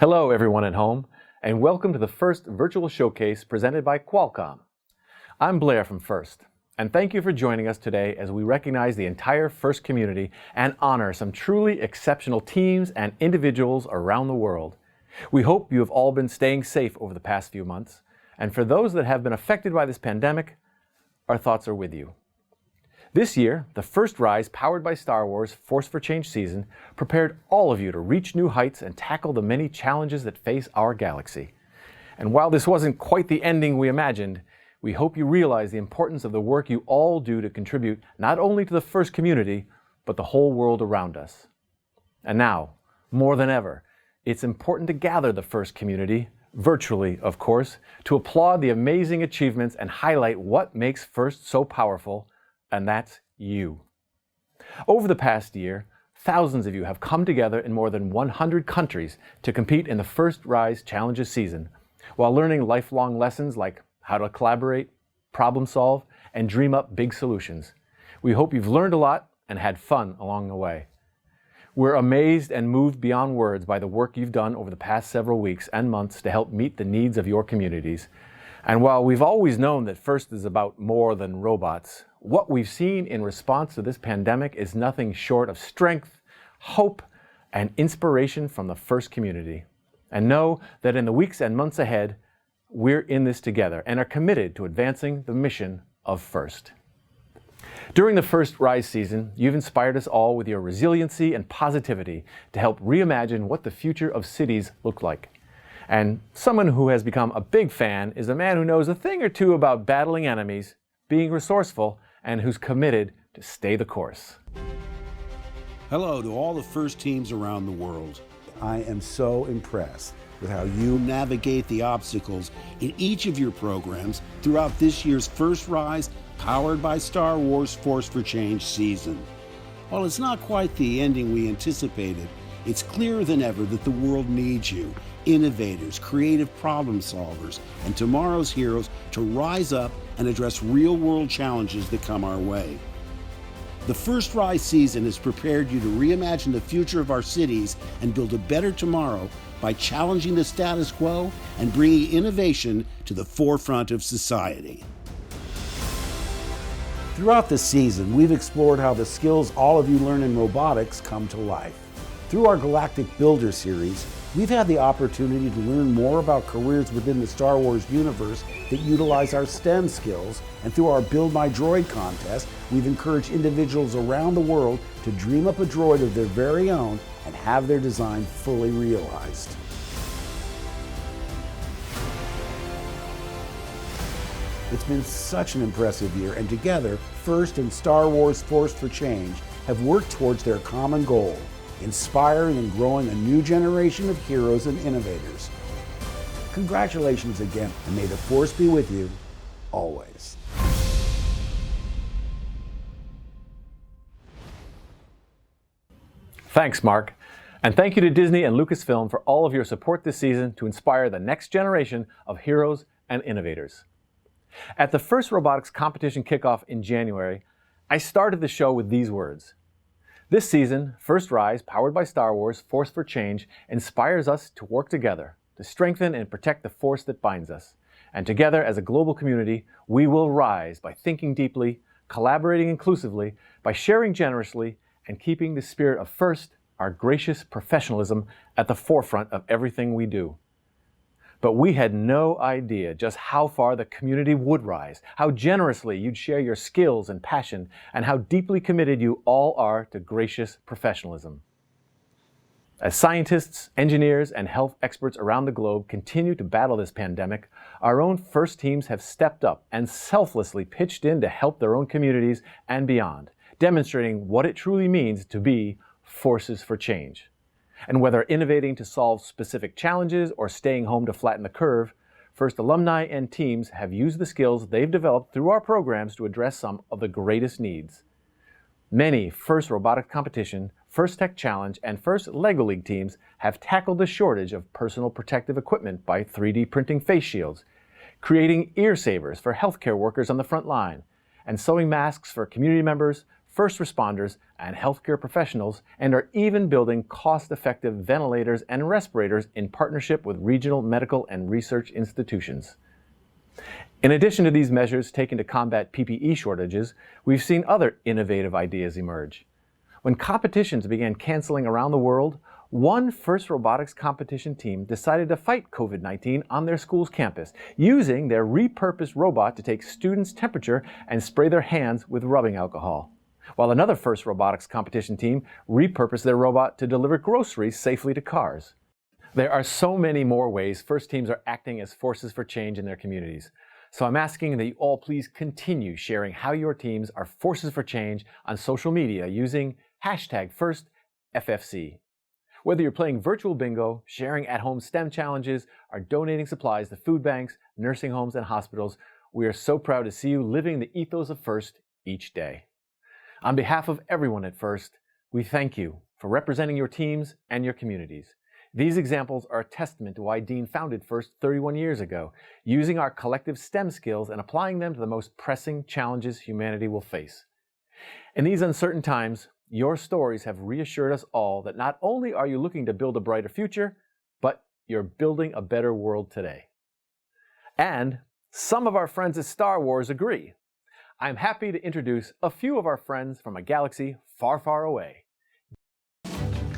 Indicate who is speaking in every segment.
Speaker 1: Hello everyone at home, and welcome to the first virtual showcase presented by Qualcomm. I'm Blair from FIRST, and thank you for joining us today as we recognize the entire FIRST community and honor some truly exceptional teams and individuals around the world. We hope you have all been staying safe over the past few months, and for those that have been affected by this pandemic, our thoughts are with you. This year, the First Rise powered by Star Wars Force for Change season prepared all of you to reach new heights and tackle the many challenges that face our galaxy. And while this wasn't quite the ending we imagined, we hope you realize the importance of the work you all do to contribute not only to the FIRST community, but the whole world around us. And now, more than ever, it's important to gather the FIRST community, virtually of course, to applaud the amazing achievements and highlight what makes FIRST so powerful, and that's you. Over the past year, thousands of you have come together in more than 100 countries to compete in the First Rise Challenges season, while learning lifelong lessons like how to collaborate, problem solve, and dream up big solutions. We hope you've learned a lot and had fun along the way. We're amazed and moved beyond words by the work you've done over the past several weeks and months to help meet the needs of your communities. And while we've always known that FIRST is about more than robots, what we've seen in response to this pandemic is nothing short of strength, hope, and inspiration from the FIRST community. And know that in the weeks and months ahead, we're in this together and are committed to advancing the mission of FIRST. During the First Rise season, you've inspired us all with your resiliency and positivity to help reimagine what the future of cities look like. And someone who has become a big fan is a man who knows a thing or two about battling enemies, being resourceful, and who's committed to stay the course.
Speaker 2: Hello to all the FIRST teams around the world.
Speaker 3: I am so impressed with how
Speaker 2: You navigate the obstacles in each of your programs throughout this year's First Rise powered by Star Wars Force for Change season. While it's not quite the ending we anticipated, it's clearer than ever that the world needs you, innovators, creative problem solvers, and tomorrow's heroes to rise up and address real-world challenges that come our way. The First Rise season has prepared you to reimagine the future of our cities and build a better tomorrow by challenging the status quo and bringing innovation to the forefront of society.
Speaker 3: Throughout the season, we've explored how the skills all of you learn in robotics come to life. Through our Galactic Builder series, we've had the opportunity to learn more about careers within the Star Wars universe that utilize our STEM skills, and through our Build My Droid contest, we've encouraged individuals around the world to dream up a droid of their very own and have their design fully realized. It's been such an impressive year, and together, FIRST and Star Wars Force for Change have worked towards their common goal: inspiring and growing a new generation of heroes and innovators. Congratulations again, and may the Force be with you always.
Speaker 1: Thanks, Mark. And thank you to Disney and Lucasfilm for all of your support this season to inspire the next generation of heroes and innovators. At the first robotics competition kickoff in January, I started the show with these words. This season, First Rise, powered by Star Wars Force for Change, inspires us to work together, to strengthen and protect the force that binds us. And together as a global community, we will rise by thinking deeply, collaborating inclusively, by sharing generously, and keeping the spirit of FIRST, our gracious professionalism, at the forefront of everything we do. But we had no idea just how far the community would rise, how generously you'd share your skills and passion, and how deeply committed you all are to gracious professionalism. As scientists, engineers, and health experts around the globe continue to battle this pandemic, our own FIRST teams have stepped up and selflessly pitched in to help their own communities and beyond, demonstrating what it truly means to be forces for change. And whether innovating to solve specific challenges or staying home to flatten the curve, FIRST alumni and teams have used the skills they've developed through our programs to address some of the greatest needs. Many FIRST Robotics Competition, FIRST Tech Challenge, and FIRST LEGO League teams have tackled the shortage of personal protective equipment by 3D printing face shields, creating ear savers for healthcare workers on the front line, and sewing masks for community members, first responders, and healthcare professionals, and are even building cost-effective ventilators and respirators in partnership with regional medical and research institutions. In addition to these measures taken to combat PPE shortages, we've seen other innovative ideas emerge. When competitions began canceling around the world, one FIRST robotics competition team decided to fight COVID-19 on their school's campus, using their repurposed robot to take students' temperature and spray their hands with rubbing alcohol, while another FIRST robotics competition team repurposed their robot to deliver groceries safely to cars. There are so many more ways FIRST teams are acting as forces for change in their communities. So I'm asking that you all please continue sharing how your teams are forces for change on social media using #FirstFFC. Whether you're playing virtual bingo, sharing at-home STEM challenges, or donating supplies to food banks, nursing homes, and hospitals, we are so proud to see you living the ethos of FIRST each day. On behalf of everyone at FIRST, we thank you for representing your teams and your communities. These examples are a testament to why Dean founded FIRST 31 years ago, using our collective STEM skills and applying them to the most pressing challenges humanity will face. In these uncertain times, your stories have reassured us all that not only are you looking to build a brighter future, but you're building a better world today. And some of our friends at Star Wars agree. I'm happy to introduce a few of our friends from a galaxy far, far away.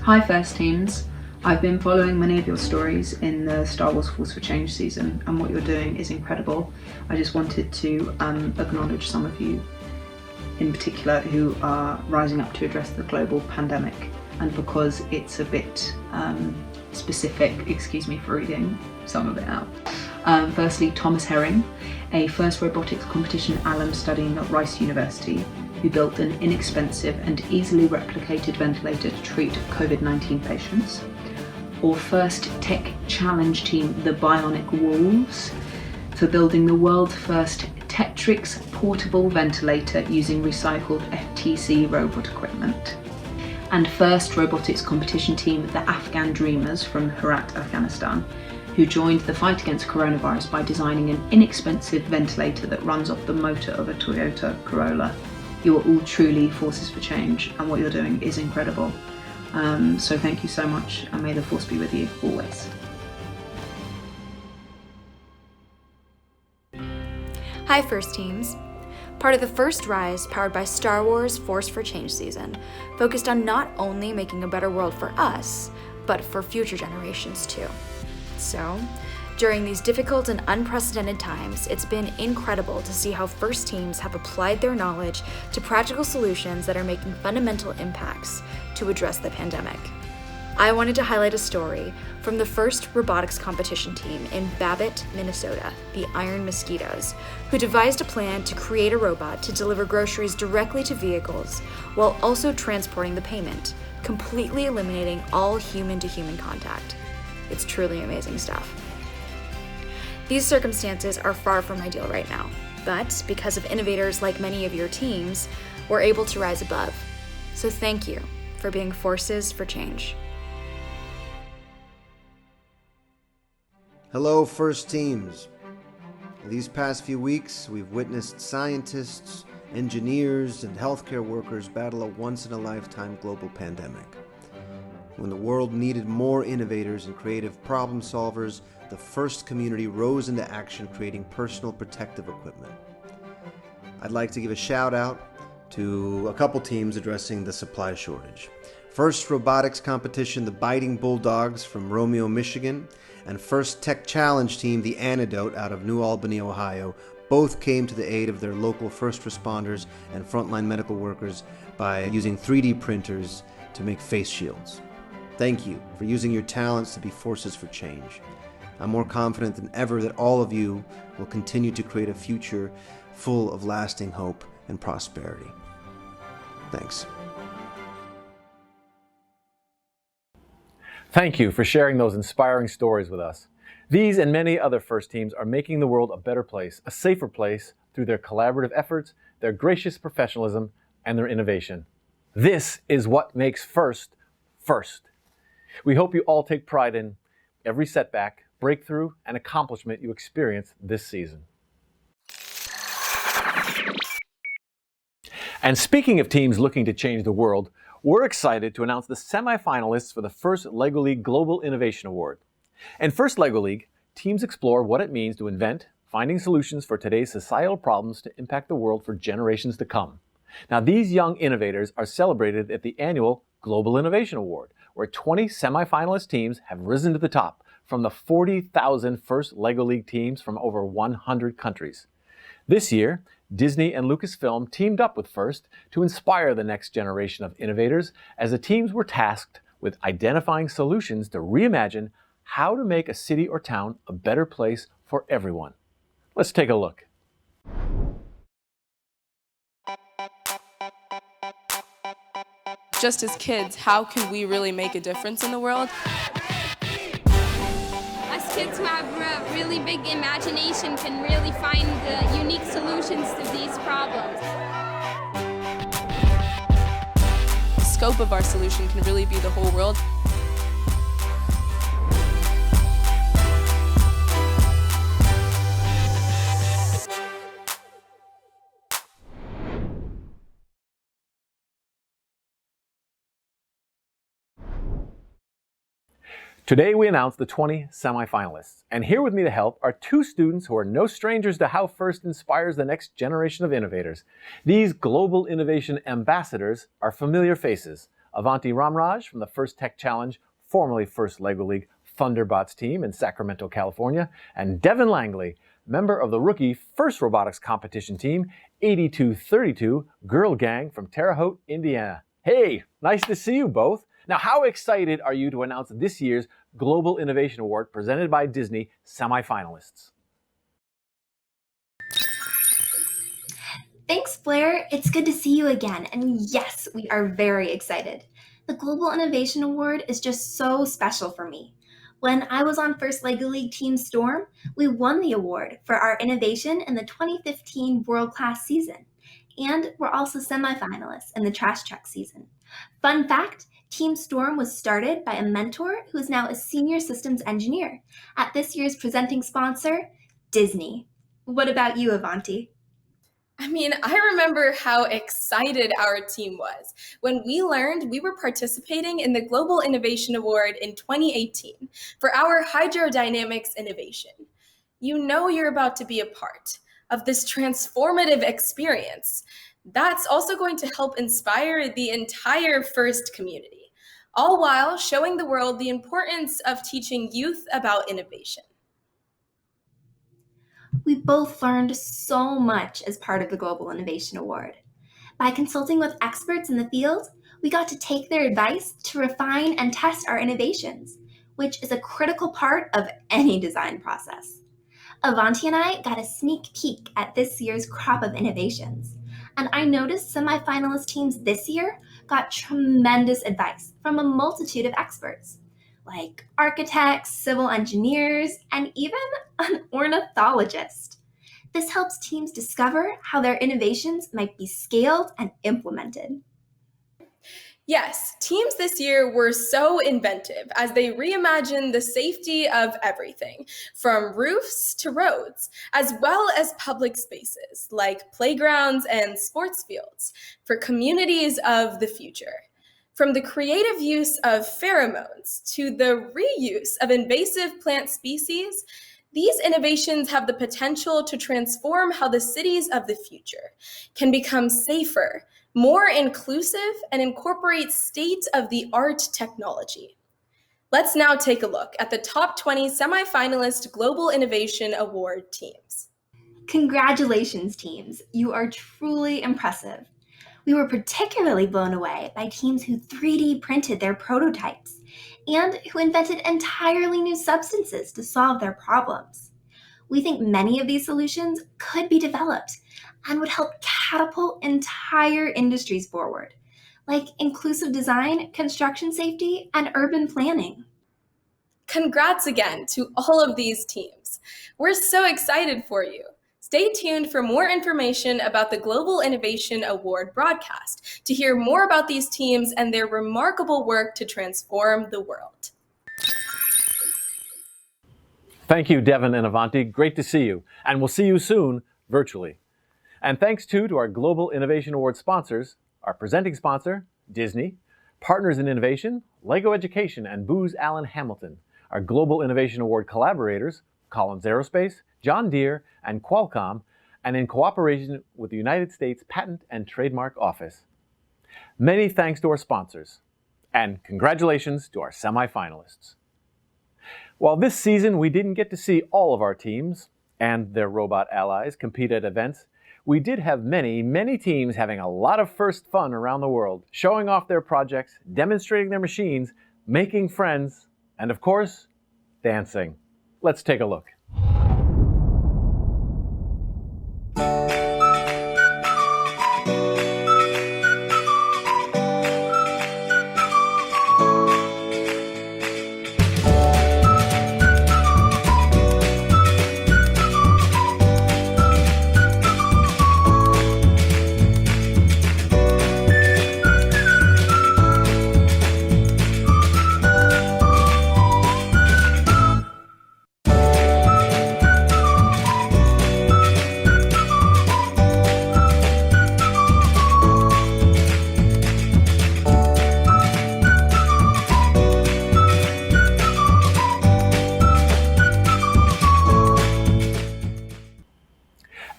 Speaker 4: Hi FIRST teams. I've been following many of your stories in the Star Wars Force for Change season, and what you're doing is incredible. I just wanted to acknowledge some of you in particular who are rising up to address the global pandemic, and because it's a bit specific, excuse me for reading some of it out. Firstly, Thomas Herring, a FIRST robotics competition alum studying at Rice University, who built an inexpensive and easily replicated ventilator to treat COVID-19 patients. Or FIRST Tech Challenge team, the Bionic Wolves, for building the world's first Tetrix portable ventilator using recycled FTC robot equipment. And FIRST robotics competition team, the Afghan Dreamers from Herat, Afghanistan, who joined the fight against coronavirus by designing an inexpensive ventilator that runs off the motor of a Toyota Corolla. You are all truly forces for change, and what you're doing is incredible. So thank you so much, and may the force be with you always.
Speaker 5: Hi FIRST teams. Part of the FIRST Rise, powered by Star Wars Force for Change season, focused on not only making a better world for us, but for future generations too. So, during these difficult and unprecedented times, it's been incredible to see how FIRST teams have applied their knowledge to practical solutions that are making fundamental impacts to address the pandemic. I wanted to highlight a story from the FIRST robotics competition team in Babbitt, Minnesota, the Iron Mosquitoes, who devised a plan to create a robot to deliver groceries directly to vehicles while also transporting the payment, completely eliminating all human-to-human contact. It's truly amazing stuff. These circumstances are far from ideal right now, but because of innovators like many of your teams, we're able to rise above. So thank you for being forces for change.
Speaker 6: Hello, FIRST teams. These past few weeks, we've witnessed scientists, engineers, and healthcare workers battle a once-in-a-lifetime global pandemic. When the world needed more innovators and creative problem solvers, the FIRST community rose into action, creating personal protective equipment. I'd like to give a shout out to a couple teams addressing the supply shortage. FIRST robotics competition, the Biting Bulldogs from Romeo, Michigan, and FIRST Tech Challenge team, the Antidote out of New Albany, Ohio, both came to the aid of their local first responders and frontline medical workers by using 3D printers to make face shields. Thank you for using your talents to be forces for change. I'm more confident than ever that all of you will continue to create a future full of lasting hope and prosperity. Thanks.
Speaker 1: Thank you for sharing those inspiring stories with us. These and many other FIRST teams are making the world a better place, a safer place, through their collaborative efforts, their gracious professionalism, and their innovation. This is what makes FIRST, FIRST. We hope you all take pride in every setback, breakthrough, and accomplishment you experience this season. And speaking of teams looking to change the world, we're excited to announce the semifinalists for the first LEGO League Global Innovation Award. In First LEGO League, teams explore what it means to invent, finding solutions for today's societal problems to impact the world for generations to come. Now, these young innovators are celebrated at the annual Global Innovation Award, where 20 semifinalist teams have risen to the top from the 40,000 First LEGO League teams from over 100 countries. This year, Disney and Lucasfilm teamed up with First to inspire the next generation of innovators as the teams were tasked with identifying solutions to reimagine how to make a city or town a better place for everyone. Let's take a look.
Speaker 7: Just as kids, how can we really make a difference in the world?
Speaker 8: Us kids who have a really big imagination can really find unique solutions to these problems.
Speaker 7: The scope of our solution can really be the whole world.
Speaker 1: Today we announce the 20 semifinalists, and here with me to help are two students who are no strangers to how First inspires the next generation of innovators. These global innovation ambassadors are familiar faces. Avanti Ramraj from the First Tech Challenge, formerly First LEGO League Thunderbots team in Sacramento, California, and Devin Langley, member of the rookie First Robotics Competition team, 8232 Girl Gang from Terre Haute, Indiana. Hey, nice to see you both. Now, how excited are you to announce this year's Global Innovation Award presented by Disney semifinalists?
Speaker 9: Thanks, Blair. It's good to see you again. And yes, we are very excited. The Global Innovation Award is just so special for me. When I was on First LEGO League Team Storm, we won the award for our innovation in the 2015 World Class season. And we're also semifinalists in the Trash Truck season. Fun fact, Team Storm was started by a mentor who is now a senior systems engineer at this year's presenting sponsor, Disney. What about you, Avanti?
Speaker 7: I remember how excited our team was when we learned we were participating in the Global Innovation Award in 2018 for our hydrodynamics innovation. You know you're about to be a part of this transformative experience that's also going to help inspire the entire First community, all while showing the world the importance of teaching youth about innovation.
Speaker 9: We both learned so much as part of the Global Innovation Award. By consulting with experts in the field, we got to take their advice to refine and test our innovations, which is a critical part of any design process. Avanti and I got a sneak peek at this year's crop of innovations, and I noticed semifinalist teams this year got tremendous advice from a multitude of experts, like architects, civil engineers, and even an ornithologist. This helps teams discover how their innovations might be scaled and implemented.
Speaker 7: Yes, teams this year were so inventive as they reimagined the safety of everything, from roofs to roads, as well as public spaces like playgrounds and sports fields for communities of the future. From the creative use of pheromones to the reuse of invasive plant species, these innovations have the potential to transform how the cities of the future can become safer, more inclusive, and incorporate state-of-the-art technology. Let's now take a look at the top 20 semifinalist Global Innovation Award teams.
Speaker 9: Congratulations, teams. You are truly impressive. We were particularly blown away by teams who 3D printed their prototypes and who invented entirely new substances to solve their problems. We think many of these solutions could be developed and would help catapult entire industries forward, like inclusive design, construction safety, and urban planning.
Speaker 7: Congrats again to all of these teams. We're so excited for you. Stay tuned for more information about the Global Innovation Award broadcast to hear more about these teams and their remarkable work to transform the world.
Speaker 1: Thank you, Devin and Avanti. Great to see you. And we'll see you soon virtually. And thanks too to our Global Innovation Award sponsors, our presenting sponsor, Disney, Partners in Innovation, LEGO Education, and Booz Allen Hamilton, our Global Innovation Award collaborators, Collins Aerospace, John Deere, and Qualcomm, and in cooperation with the United States Patent and Trademark Office. Many thanks to our sponsors, and congratulations to our semifinalists. While this season we didn't get to see all of our teams and their robot allies compete at events, we did have many teams having a lot of first fun around the world, showing off their projects, demonstrating their machines, making friends, and of course, dancing. Let's take a look.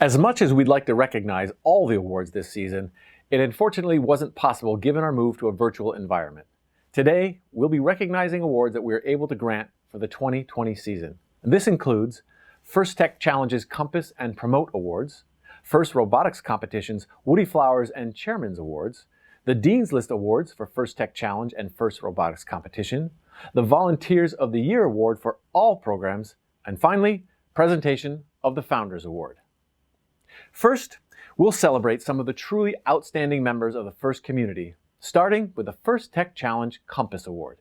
Speaker 1: As much as we'd like to recognize all the awards this season, it unfortunately wasn't possible given our move to a virtual environment. Today, we'll be recognizing awards that we are able to grant for the 2020 season. This includes First Tech Challenge's Compass and Promote Awards, First Robotics Competition's Woody Flowers and Chairman's Awards, the Dean's List Awards for First Tech Challenge and First Robotics Competition, the Volunteers of the Year Award for all programs, and finally, presentation of the Founders Award. First, we'll celebrate some of the truly outstanding members of the FIRST community, starting with the First Tech Challenge Compass Award.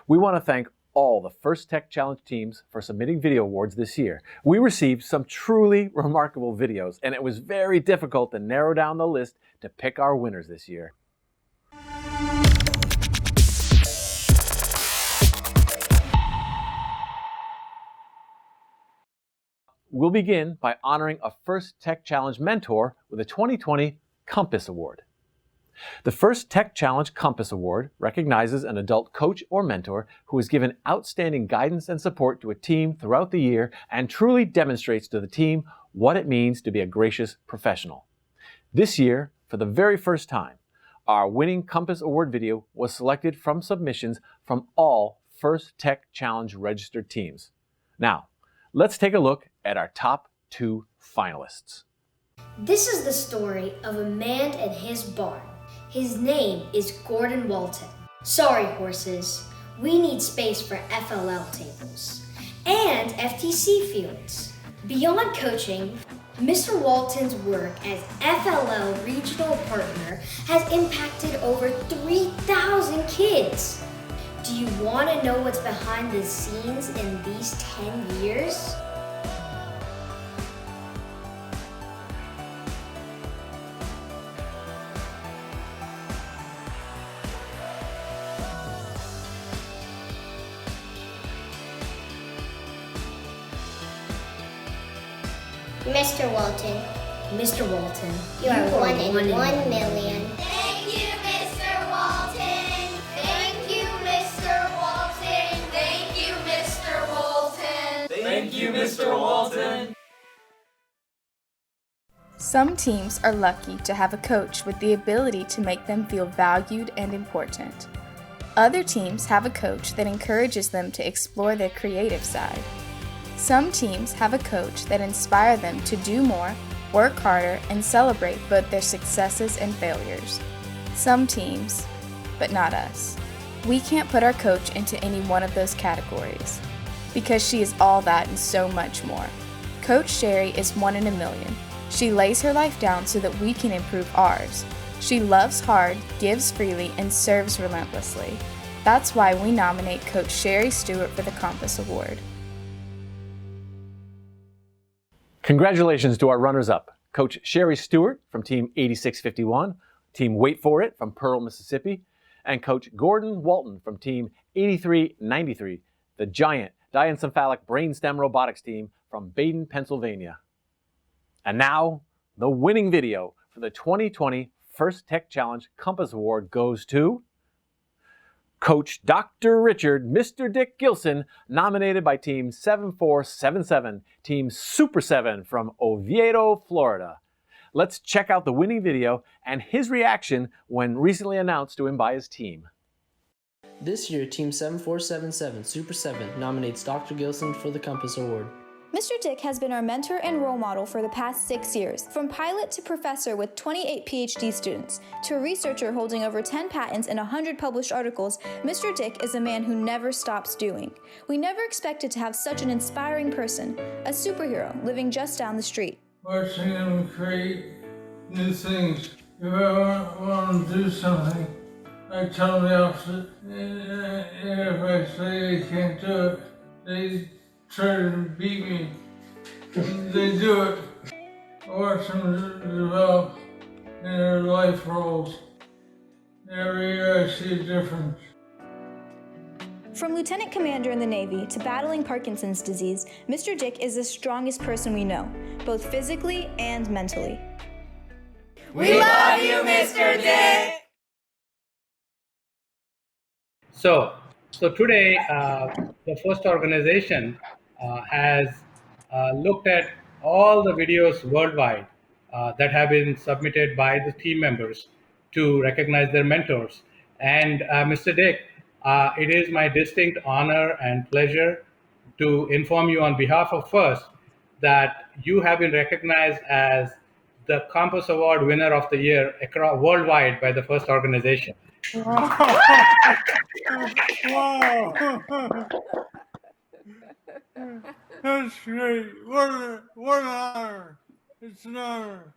Speaker 1: We want to thank all the First Tech Challenge teams for submitting video awards this year. We received some truly remarkable videos, and it was very difficult to narrow down the list to pick our winners this year. We'll begin by honoring a First Tech Challenge mentor with a 2020 Compass Award. The First Tech Challenge Compass Award recognizes an adult coach or mentor who has given outstanding guidance and support to a team throughout the year and truly demonstrates to the team what it means to be a gracious professional. This year, for the very first time, our winning Compass Award video was selected from submissions from all First Tech Challenge registered teams. Now, let's take a look at our top 2 finalists.
Speaker 10: This is the story of a man and his barn. His name is Gordon Walton. Sorry, horses. We need space for FLL tables and FTC fields. Beyond coaching, Mr. Walton's work as FLL regional partner has impacted over 3,000 kids. Do you want to know what's behind the scenes in these 10 years?
Speaker 11: Mr. Walton.
Speaker 10: Mr. Walton,
Speaker 11: You are one in 1 million.
Speaker 12: Thank you, Mr. Walton. Thank you, Mr. Walton. Thank you, Mr. Walton.
Speaker 13: Thank you, Mr. Walton.
Speaker 14: Some teams are lucky to have a coach with the ability to make them feel valued and important. Other teams have a coach that encourages them to explore their creative side. Some teams have a coach that inspires them to do more, work harder, and celebrate both their successes and failures. Some teams, but not us. We can't put our coach into any one of those categories, because she is all that and so much more. Coach Sherry is 1 in a million. She lays her life down so that we can improve ours. She loves hard, gives freely, and serves relentlessly. That's why we nominate Coach Sherry Stewart for the Compass Award.
Speaker 1: Congratulations to our runners-up, Coach Sherry Stewart from Team 8651, Team Wait For It from Pearl, Mississippi, and Coach Gordon Walton from Team 8393, the giant diencephalic brainstem robotics team from Baden, Pennsylvania. And now, The winning video for the 2020 First Tech Challenge Compass Award goes to Coach Dr. Richard, Mr. Dick Gilson, nominated by Team 7477, Team Super 7 from Oviedo, Florida. Let's check out the winning video and his reaction when recently announced to him by his team.
Speaker 15: This year, Team 7477 Super 7 nominates Dr. Gilson for the Compass Award.
Speaker 16: Mr. Dick has been our mentor and role model for the past 6 years. From pilot to professor with 28 PhD students, to a researcher holding over 10 patents and 100 published articles, Mr. Dick is a man who never stops doing. We never expected to have such an inspiring person, a superhero living just down the street.
Speaker 17: Watching him create new things. If I want to do something, I tell them the opposite. And if I say they can't do it, they try to beat me. They do it. I watch them develop in their life roles. Every year I see a difference.
Speaker 16: From lieutenant commander in the Navy to battling Parkinson's disease, Mr. Dick is the strongest person we know, both physically and mentally.
Speaker 13: We love you, Mr. Dick!
Speaker 18: So today, the FIRST organization has looked at all the videos worldwide that have been submitted by the team members to recognize their mentors. And Mr. Dick, it is my distinct honor and pleasure to inform you on behalf of FIRST that you have been recognized as the Compass Award winner of the year worldwide by the FIRST organization.
Speaker 17: Wow. That's great. What an honor. It's an honor.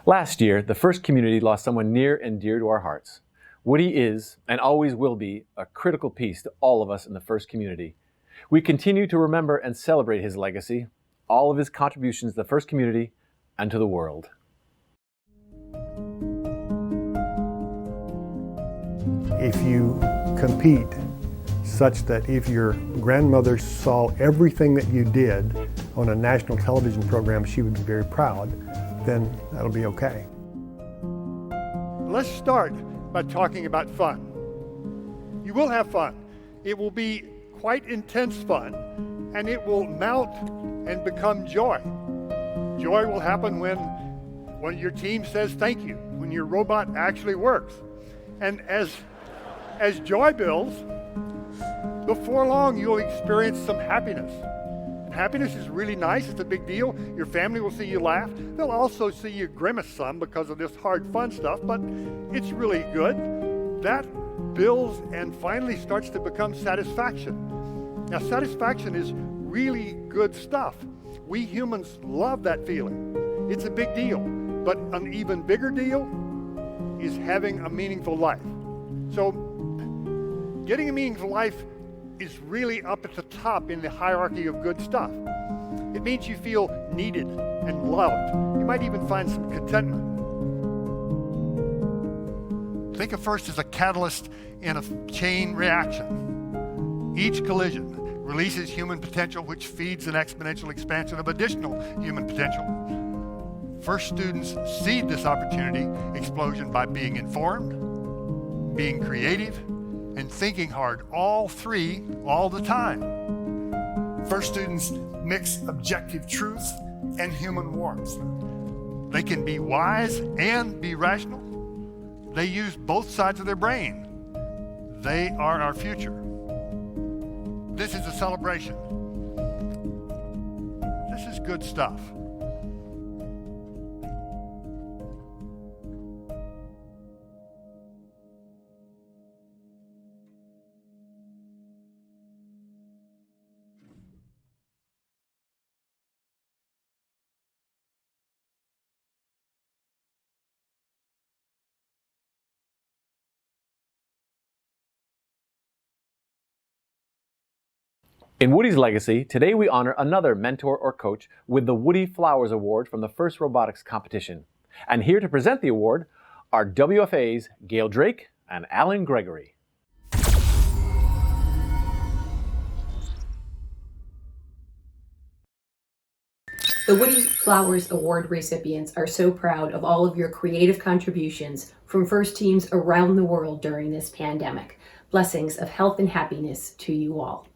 Speaker 1: Last year, the FIRST community lost someone near and dear to our hearts. Woody is, and always will be, a critical piece to all of us in the FIRST community. We continue to remember and celebrate his legacy, all of his contributions to the FIRST community and to the world.
Speaker 19: If you compete such that if your grandmother saw everything that you did on a national television program, she would be very proud, then that'll be okay.
Speaker 20: Let's start by talking about fun. You will have fun. It will be quite intense fun, and it will mount and become joy. Joy will happen when your team says thank you, when your robot actually works. And as joy builds, before long you'll experience some happiness. And happiness is really nice, it's a big deal. Your family will see you laugh. They'll also see you grimace some because of this hard fun stuff, but it's really good. That builds and finally starts to become satisfaction. Now, satisfaction is really good stuff. We humans love that feeling. It's a big deal, but an even bigger deal is having a meaningful life. So, getting a meaningful life is really up at the top in the hierarchy of good stuff. It means you feel needed and loved. You might even find some contentment. Think of FIRST as a catalyst in a chain reaction. Each collision releases human potential, which feeds an exponential expansion of additional human potential. FIRST students seed this opportunity explosion by being informed, being creative, and thinking hard, all three, all the time. FIRST students mix objective truth and human warmth. They can be wise and be rational. They use both sides of their brain. They are our future. This is a celebration. This is good stuff.
Speaker 1: In Woody's legacy, today we honor another mentor or coach with the Woody Flowers Award from the FIRST Robotics Competition. And here to present the award are WFA's Gail Drake and Alan Gregory.
Speaker 21: The Woody Flowers Award recipients are so proud of all of your creative contributions from FIRST teams around the world during this pandemic. Blessings of health and happiness to you all.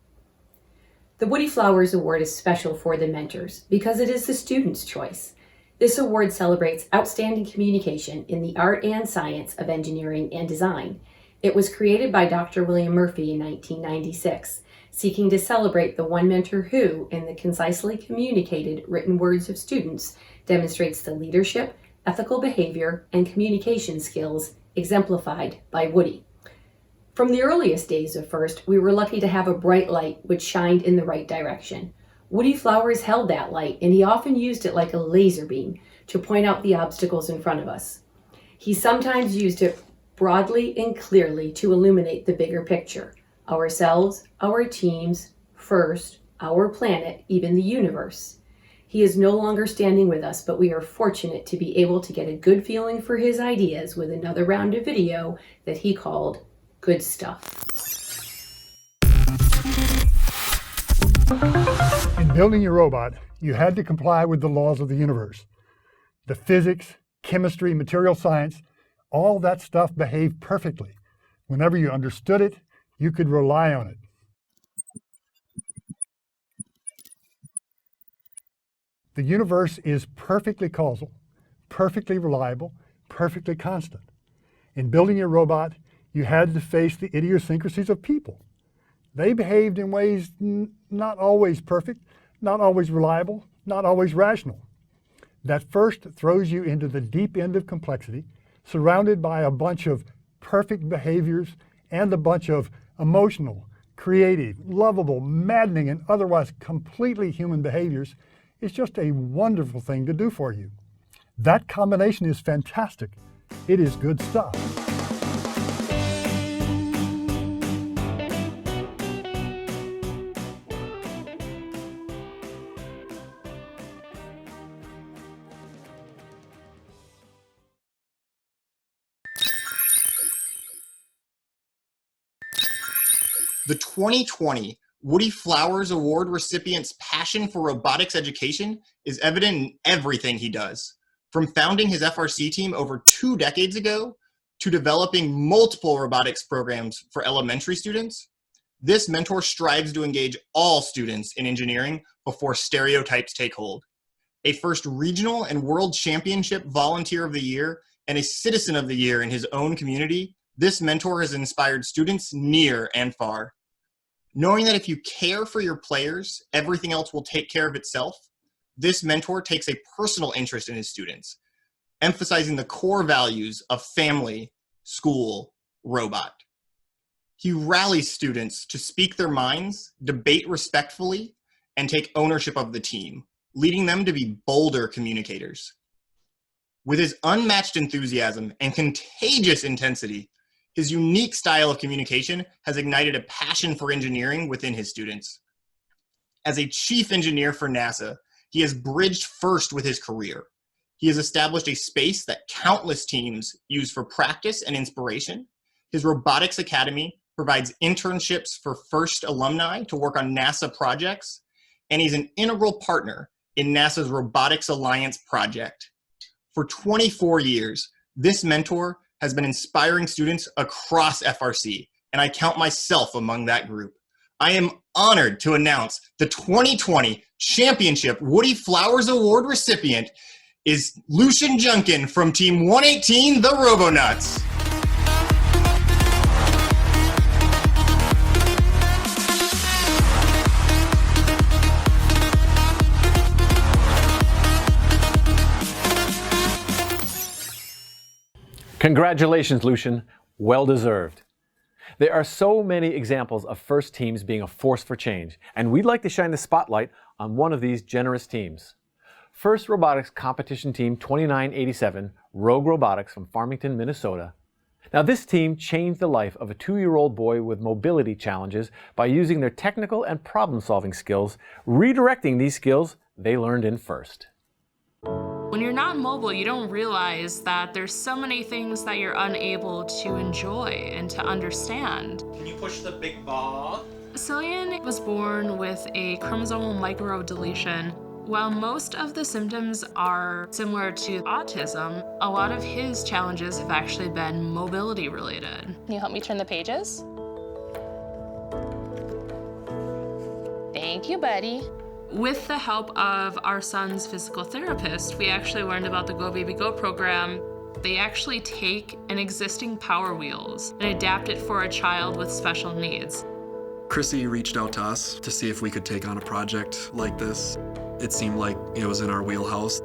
Speaker 21: The Woody Flowers Award is special for the mentors because it is the student's choice. This award celebrates outstanding communication in the art and science of engineering and design. It was created by Dr. William Murphy in 1996, seeking to celebrate the one mentor who, in the concisely communicated written words of students, demonstrates the leadership, ethical behavior, and communication skills exemplified by Woody. From the earliest days of FIRST, we were lucky to have a bright light which shined in the right direction. Woody Flowers held that light, and he often used it like a laser beam to point out the obstacles in front of us. He sometimes used it broadly and clearly to illuminate the bigger picture: ourselves, our teams, FIRST, our planet, even the universe. He is no longer standing with us, but we are fortunate to be able to get a good feeling for his ideas with another round of video that he called Good Stuff.
Speaker 20: In building your robot, you had to comply with the laws of the universe. The physics, chemistry, material science, all that stuff behaved perfectly. Whenever you understood it, you could rely on it. The universe is perfectly causal, perfectly reliable, perfectly constant. In building your robot, you had to face the idiosyncrasies of people. They behaved in ways not always perfect, not always reliable, not always rational. That first throws you into the deep end of complexity, surrounded by a bunch of perfect behaviors and a bunch of emotional, creative, lovable, maddening, and otherwise completely human behaviors. Is just a wonderful thing to do for you. That combination is fantastic. It is good stuff.
Speaker 22: The 2020 Woody Flowers Award recipient's passion for robotics education is evident in everything he does. From founding his FRC team over 2 decades ago to developing multiple robotics programs for elementary students, this mentor strives to engage all students in engineering before stereotypes take hold. A FIRST Regional and World Championship Volunteer of the Year and a Citizen of the Year in his own community, this mentor has inspired students near and far. Knowing that if you care for your players, everything else will take care of itself, this mentor takes a personal interest in his students, emphasizing the core values of family, school, robot. He rallies students to speak their minds, debate respectfully, and take ownership of the team, leading them to be bolder communicators. With his unmatched enthusiasm and contagious intensity, his unique style of communication has ignited a passion for engineering within his students. As a chief engineer for NASA, he has bridged FIRST with his career. He has established a space that countless teams use for practice and inspiration. His Robotics Academy provides internships for FIRST alumni to work on NASA projects, and he's an integral partner in NASA's Robotics Alliance project. For 24 years, this mentor has been inspiring students across FRC, and I count myself among that group. I am honored to announce the 2020 Championship Woody Flowers Award recipient is Lucian Junkin from Team 118, the Robonuts.
Speaker 1: Congratulations, Lucian. Well deserved. There are so many examples of FIRST teams being a force for change, and we'd like to shine the spotlight on one of these generous teams. FIRST Robotics Competition Team 2987, Rogue Robotics from Farmington, Minnesota. Now, this team changed the life of a 2-year-old boy with mobility challenges by using their technical and problem-solving skills, redirecting these skills they learned in FIRST.
Speaker 23: When you're not mobile, you don't realize that there's so many things that you're unable to enjoy and to understand.
Speaker 22: Can you push the big ball?
Speaker 23: Cillian was born with a chromosomal microdeletion, While most of the symptoms are similar to autism, a lot of his challenges have actually been mobility related.
Speaker 2: Can you help me turn the pages? Thank you, buddy.
Speaker 23: With the help of our son's physical therapist, we actually learned about the Go Baby Go program. They actually take an existing Power Wheels and adapt it for a child with special needs.
Speaker 3: Chrissy reached out to us to see if we could take on a project like this. It seemed like it was in our wheelhouse.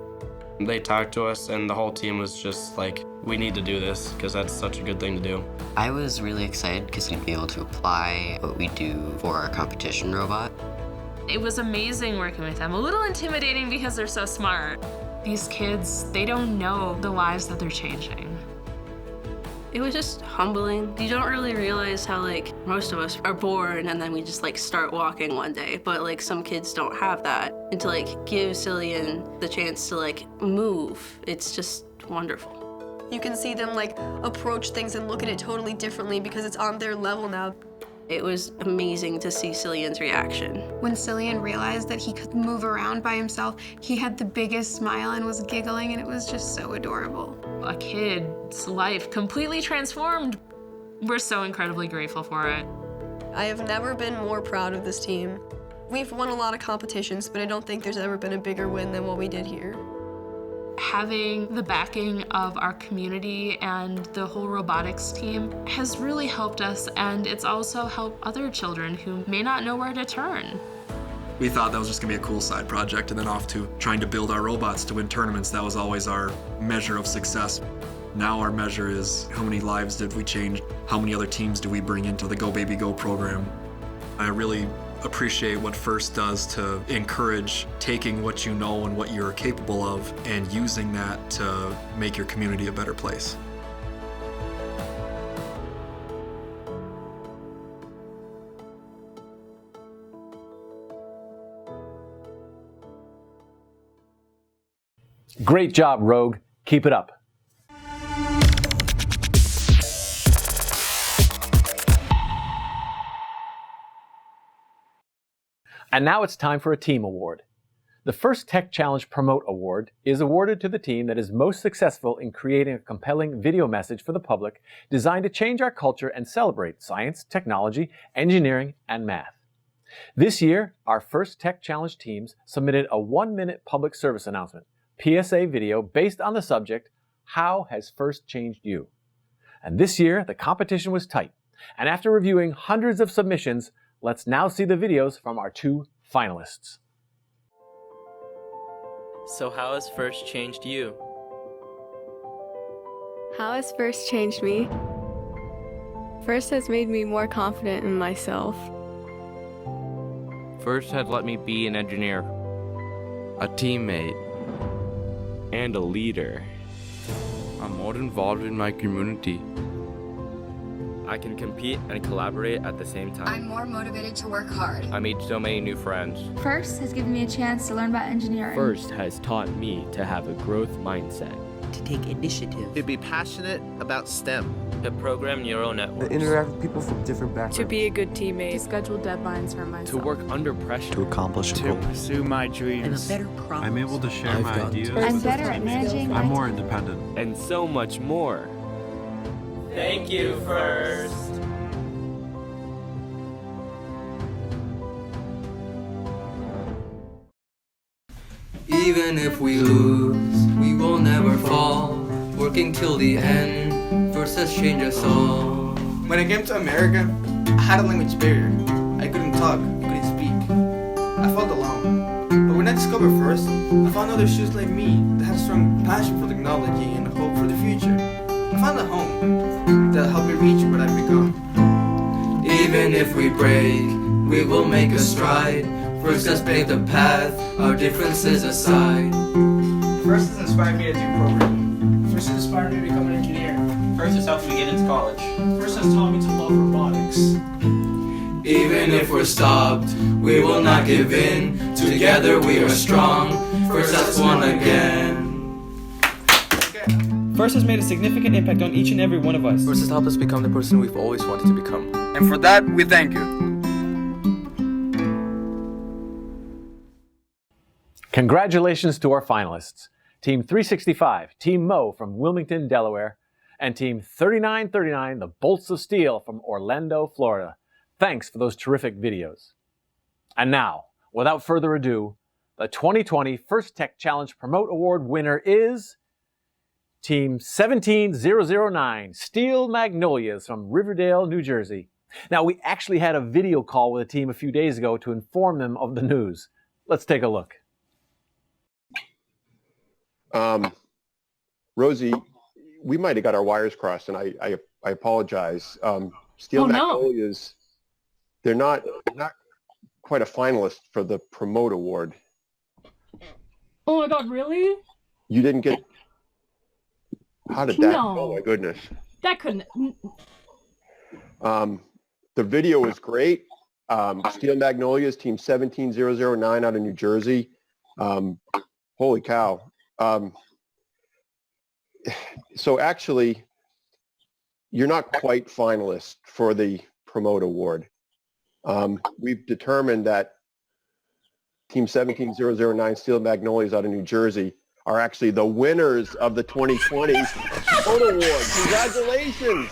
Speaker 4: They talked to us and the whole team was just like, we need to do this because that's such a good thing to do.
Speaker 24: I was really excited because I'd be able to apply what we do for our competition robot.
Speaker 23: It was amazing working with them. A little intimidating because they're so smart. These kids, they don't know the lives that they're changing.
Speaker 25: It was just humbling. You don't really realize how most of us are born and then we just start walking one day, but some kids don't have that. And to give Cillian the chance to move, it's just wonderful.
Speaker 26: You can see them approach things and look at it totally differently because it's on their level now.
Speaker 25: It was amazing to see Cillian's reaction.
Speaker 27: When Cillian realized that he could move around by himself, he had the biggest smile and was giggling, and it was just so adorable.
Speaker 23: A kid's life completely transformed. We're so incredibly grateful for it.
Speaker 26: I have never been more proud of this team. We've won a lot of competitions, but I don't think there's ever been a bigger win than what we did here.
Speaker 23: Having the backing of our community and the whole robotics team has really helped us, and it's also helped other children who may not know where to turn.
Speaker 3: We thought that was just gonna be a cool side project, and then off to trying to build our robots to win tournaments. That was always our measure of success. Now our measure is how many lives did we change? How many other teams do we bring into the Go Baby Go program? I really appreciate what FIRST does to encourage taking what you know and what you're capable of and using that to make your community a better place.
Speaker 1: Great job, Rogue. Keep it up. And now it's time for a team award. The FIRST Tech Challenge Promote Award is awarded to the team that is most successful in creating a compelling video message for the public designed to change our culture and celebrate science, technology, engineering, and math. This year, our FIRST Tech Challenge teams submitted a 1-minute public service announcement, PSA video based on the subject, How Has FIRST Changed You? And this year, the competition was tight. And after reviewing hundreds of submissions, let's now see the videos from our 2 finalists.
Speaker 28: So how has FIRST changed you?
Speaker 29: How has FIRST changed me? FIRST has made me more confident in myself.
Speaker 28: FIRST has let me be an engineer, a teammate, and a leader. I'm more involved in my community. I can compete and collaborate at the same time.
Speaker 30: I'm more motivated to work hard.
Speaker 28: I made so many new friends.
Speaker 31: FIRST has given me a chance to learn about engineering.
Speaker 28: FIRST has taught me to have a growth mindset.
Speaker 32: To take initiative.
Speaker 33: To be passionate about STEM.
Speaker 28: To program neural networks.
Speaker 34: To interact with people from different backgrounds.
Speaker 35: To be a good teammate. To schedule deadlines for myself.
Speaker 28: To work under pressure.
Speaker 36: To accomplish a goal.
Speaker 37: To pursue my dreams.
Speaker 32: I'm a better problem.
Speaker 37: I'm able to share my ideas.
Speaker 31: I'm better at managing.
Speaker 37: I'm more independent.
Speaker 28: And so much more. Thank you, FIRST.
Speaker 38: Even if we lose, we will never fall. Working till the end, FIRST has changed us all.
Speaker 39: When I came to America, I had a language barrier. I couldn't talk, I couldn't speak. I felt alone. But when I discovered FIRST, I found others just like me that have a strong passion for technology and hope for the future. I found a home that helped me reach what I've become.
Speaker 38: Even if we break, we will make a stride. FIRST has paved the path, our differences aside.
Speaker 39: FIRST has inspired me to do programming. FIRST has inspired me to become an engineer.
Speaker 40: FIRST has helped me get into college. FIRST has taught me to love robotics.
Speaker 38: Even if we're stopped, we will not give in. Together we are strong. FIRST has won again.
Speaker 41: FIRST has made a significant impact on each and every one of us.
Speaker 38: FIRST has helped us become the person we've always wanted to become.
Speaker 39: And for that, we thank you.
Speaker 1: Congratulations to our finalists, Team 365, Team Mo from Wilmington, Delaware, and Team 3939, the Bolts of Steel from Orlando, Florida. Thanks for those terrific videos. And now, without further ado, the 2020 First Tech Challenge Promote Award winner is Team 17009, Steel Magnolias from Riverdale, New Jersey. Now, we actually had a video call with a team a few days ago to inform them of the news. Let's take a look.
Speaker 2: Rosie, we might have got our wires crossed, and I apologize. Steel Magnolias, they're not quite a finalist for the Promote Award.
Speaker 4: Oh my God, really?
Speaker 2: You didn't get... How did that... No. Oh my goodness.
Speaker 4: That couldn't...
Speaker 2: The video was great. Steel Magnolias, Team 17009 out of New Jersey. Holy cow. So actually, you're not quite finalists for the Promote Award. We've determined that Team 17009 Steel Magnolias out of New Jersey are actually the winners of the 2020 Promote Award. Congratulations!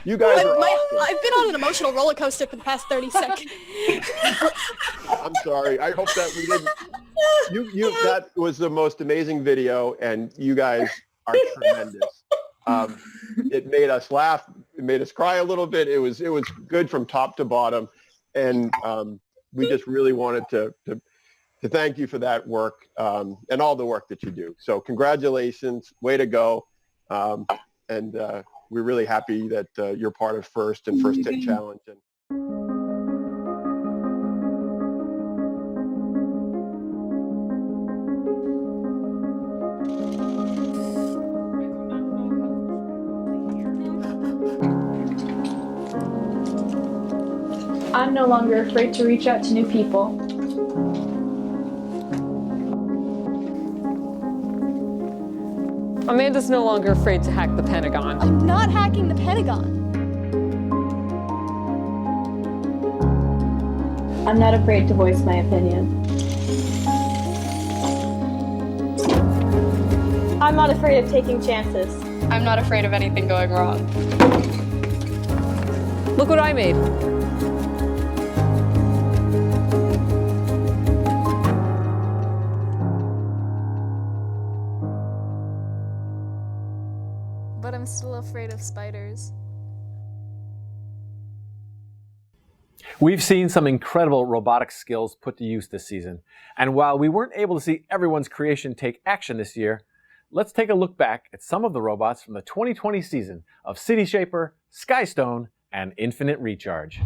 Speaker 2: You guys are awesome.
Speaker 5: I've been on an emotional roller coaster for the past 30 seconds.
Speaker 2: I'm sorry. I hope that we didn't... that was the most amazing video, and you guys are tremendous. It made us laugh. It made us cry a little bit. It was good from top to bottom, and we just really wanted to thank you for that work and all the work that you do. So congratulations, way to go, and we're really happy that you're part of First and First Tech Challenge. And
Speaker 31: I'm no longer afraid to reach out to new people.
Speaker 6: Amanda's no longer afraid to hack the Pentagon.
Speaker 5: I'm not hacking the Pentagon.
Speaker 31: I'm not afraid to voice my opinion.
Speaker 5: I'm not afraid of taking chances.
Speaker 29: I'm not afraid of anything going wrong.
Speaker 6: Look what I made.
Speaker 31: But I'm still afraid of spiders.
Speaker 1: We've seen some incredible robotics skills put to use this season. And while we weren't able to see everyone's creation take action this year, let's take a look back at some of the robots from the 2020 season of City Shaper, Skystone, and Infinite Recharge.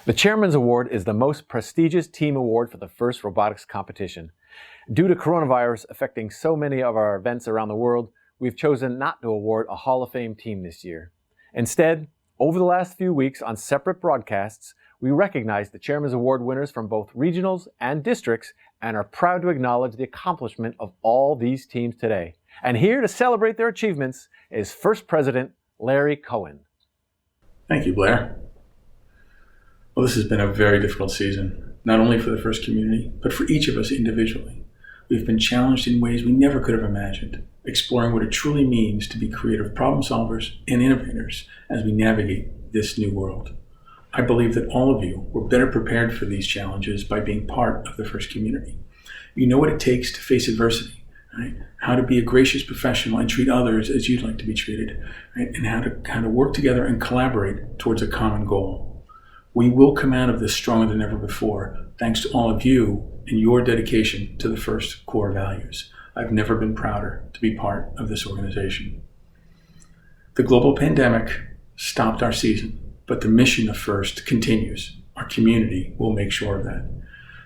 Speaker 1: The Chairman's Award is the most prestigious team award for the FIRST robotics competition. Due to coronavirus affecting so many of our events around the world, we've chosen not to award a Hall of Fame team this year. Instead, over the last few weeks on separate broadcasts, we recognize the Chairman's Award winners from both regionals and districts and are proud to acknowledge the accomplishment of all these teams today. And here to celebrate their achievements is First President Larry Cohen.
Speaker 7: Thank you, Blair. Well, this has been a very difficult season, not only for the FIRST community, but for each of us individually. We've been challenged in ways we never could have imagined, exploring what it truly means to be creative problem solvers and innovators as we navigate this new world. I believe that all of you were better prepared for these challenges by being part of the FIRST community. You know what it takes to face adversity, right? How to be a gracious professional and treat others as you'd like to be treated, right? And how to work together and collaborate towards a common goal. We will come out of this stronger than ever before, thanks to all of you and your dedication to the FIRST core values. I've never been prouder to be part of this organization. The global pandemic stopped our season, but the mission of FIRST continues. Our community will make sure of that.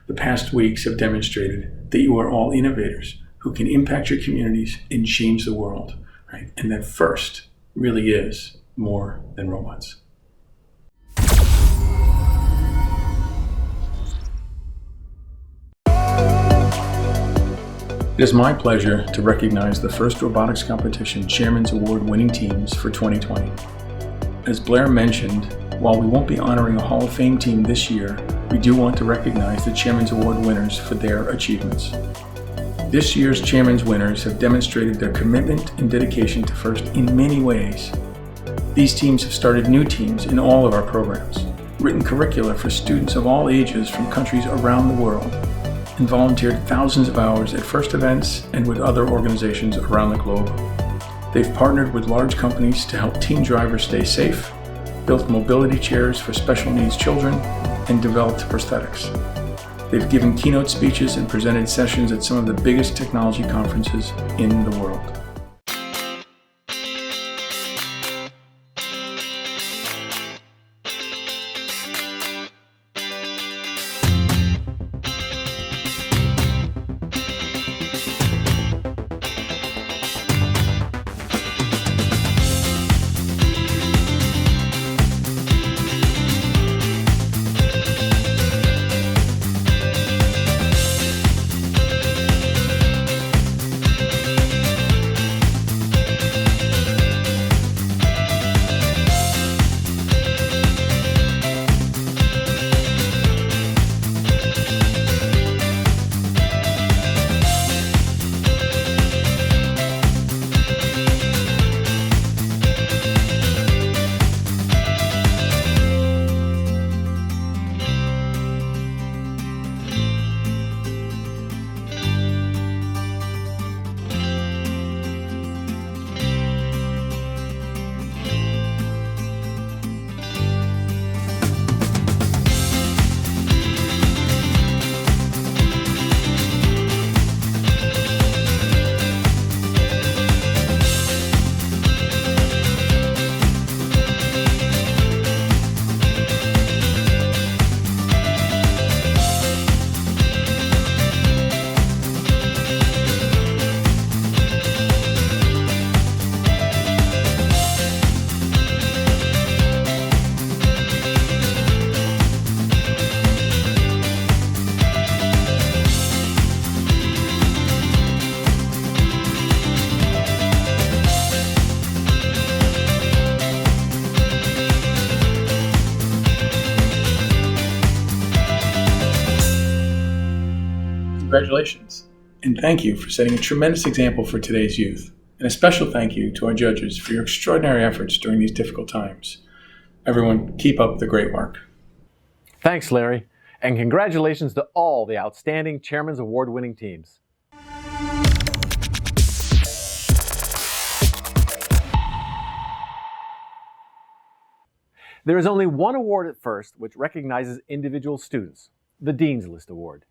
Speaker 7: The past weeks have demonstrated that you are all innovators who can impact your communities and change the world, right? And that FIRST really is more than robots. It is my pleasure to recognize the FIRST Robotics Competition Chairman's Award winning teams for 2020. As Blair mentioned, while we won't be honoring a Hall of Fame team this year, we do want to recognize the Chairman's Award winners for their achievements. This year's Chairman's winners have demonstrated their commitment and dedication to FIRST in many ways. These teams have started new teams in all of our programs, written curricula for students of all ages from countries around the world, and volunteered thousands of hours at FIRST events and with other organizations around the globe. They've partnered with large companies to help teen drivers stay safe, built mobility chairs for special needs children, and developed prosthetics. They've given keynote speeches and presented sessions at some of the biggest technology conferences in the world. Congratulations, and thank you for setting a tremendous example for today's youth. And a special thank you to our judges for your extraordinary efforts during these difficult times. Everyone, keep up the great work.
Speaker 1: Thanks, Larry, and congratulations to all the outstanding Chairman's Award winning teams. There is only one award at FIRST which recognizes individual students, the Dean's List Award.